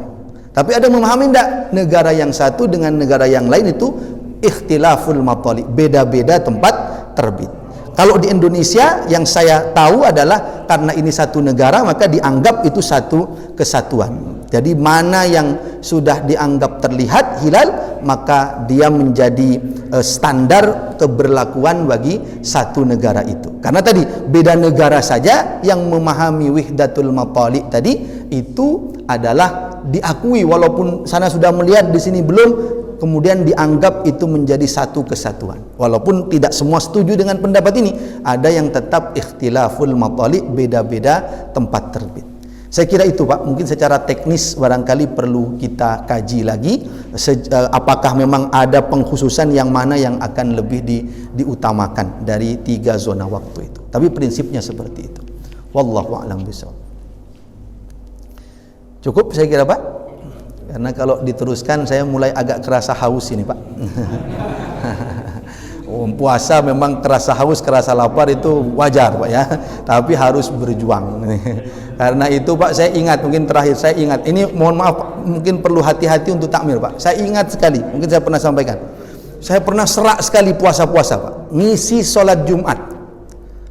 Tapi ada yang memahami tidak? Negara yang satu dengan negara yang lain itu ikhtilaful matali, beda-beda tempat terbit. Kalau di Indonesia yang saya tahu adalah karena ini satu negara maka dianggap itu satu kesatuan. Jadi mana yang sudah dianggap terlihat hilal maka dia menjadi standar keberlakuan bagi satu negara itu. Karena tadi beda negara saja yang memahami wihdatul matali tadi itu adalah diakui walaupun sana sudah melihat di sini belum, kemudian dianggap itu menjadi satu kesatuan. Walaupun tidak semua setuju dengan pendapat ini, ada yang tetap ikhtilaful matali, beda-beda tempat terbit. Saya kira itu Pak, mungkin secara teknis barangkali perlu kita kaji lagi apakah memang ada pengkhususan yang mana yang akan lebih diutamakan dari 3 zona waktu itu. Tapi prinsipnya seperti itu. Wallahu a'lam bishawab. Cukup saya kira Pak? Karena kalau diteruskan saya mulai agak kerasa haus ini Pak. Puasa memang kerasa haus, kerasa lapar itu wajar Pak ya. Tapi harus berjuang. Karena itu Pak saya ingat, mungkin terakhir saya ingat. Ini mohon maaf mungkin perlu hati-hati untuk takmir Pak. Saya ingat sekali, mungkin saya pernah sampaikan. Saya pernah serak sekali puasa-puasa Pak. Ngisi sholat Jumat.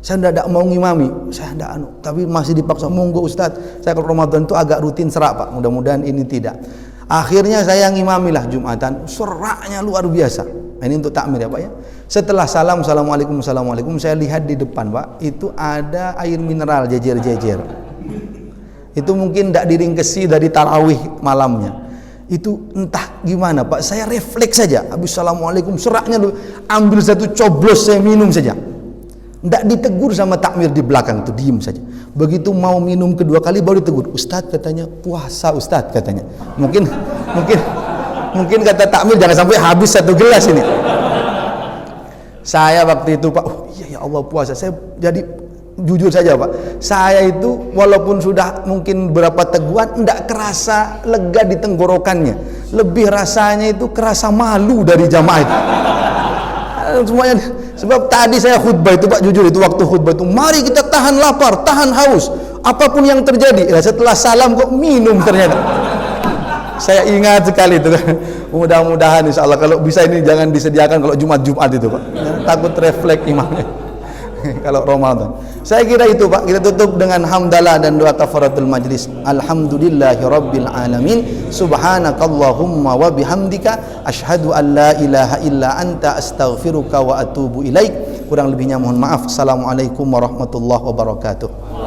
Saya tidak mau ngimami, saya tidak tapi masih dipaksa, monggo Ustaz. Saya kalau Ramadan itu agak rutin serak Pak. Mudah-mudahan ini tidak. Akhirnya saya ngimamilah Jumatan, seraknya luar biasa. Ini untuk takmir ya Pak ya. Setelah salam, assalamualaikum, saya lihat di depan Pak, itu ada air mineral jejer-jejer. Itu mungkin tidak diringkesi dari tarawih malamnya. Itu entah gimana Pak, saya refleks saja. Habis assalamualaikum, seraknya ambil satu coblos, saya minum saja. Tidak ditegur sama takmir di belakang itu, diem saja. Begitu mau minum kedua kali baru ditegur. Ustadz katanya puasa Ustadz katanya. Mungkin kata takmir jangan sampai habis satu gelas ini. Saya waktu itu Pak, oh iya ya Allah puasa. Saya jadi jujur saja Pak. Saya itu walaupun sudah mungkin berapa teguhan tidak kerasa lega di tenggorokannya. Lebih rasanya itu kerasa malu dari jamaah itu. Semuanya. Sebab tadi saya khutbah itu Pak, jujur itu waktu khutbah itu, mari kita tahan lapar, tahan haus, apapun yang terjadi. Ya, setelah salam kok minum ternyata. Saya ingat sekali itu. Mudah-mudahan insya Allah kalau bisa ini jangan disediakan kalau Jumat itu Pak. Takut refleks imamnya. Kalau Ramadan. Saya kira itu Pak. Kita tutup dengan hamdalah dan doa kafaratul majlis. Alhamdulillahirabbil alamin. Subhanakallahumma wa bihamdika asyhadu an la ilaha illa anta astaghfiruka wa atubu ilaik. Kurang lebihnya mohon maaf. Assalamualaikum warahmatullahi wabarakatuh.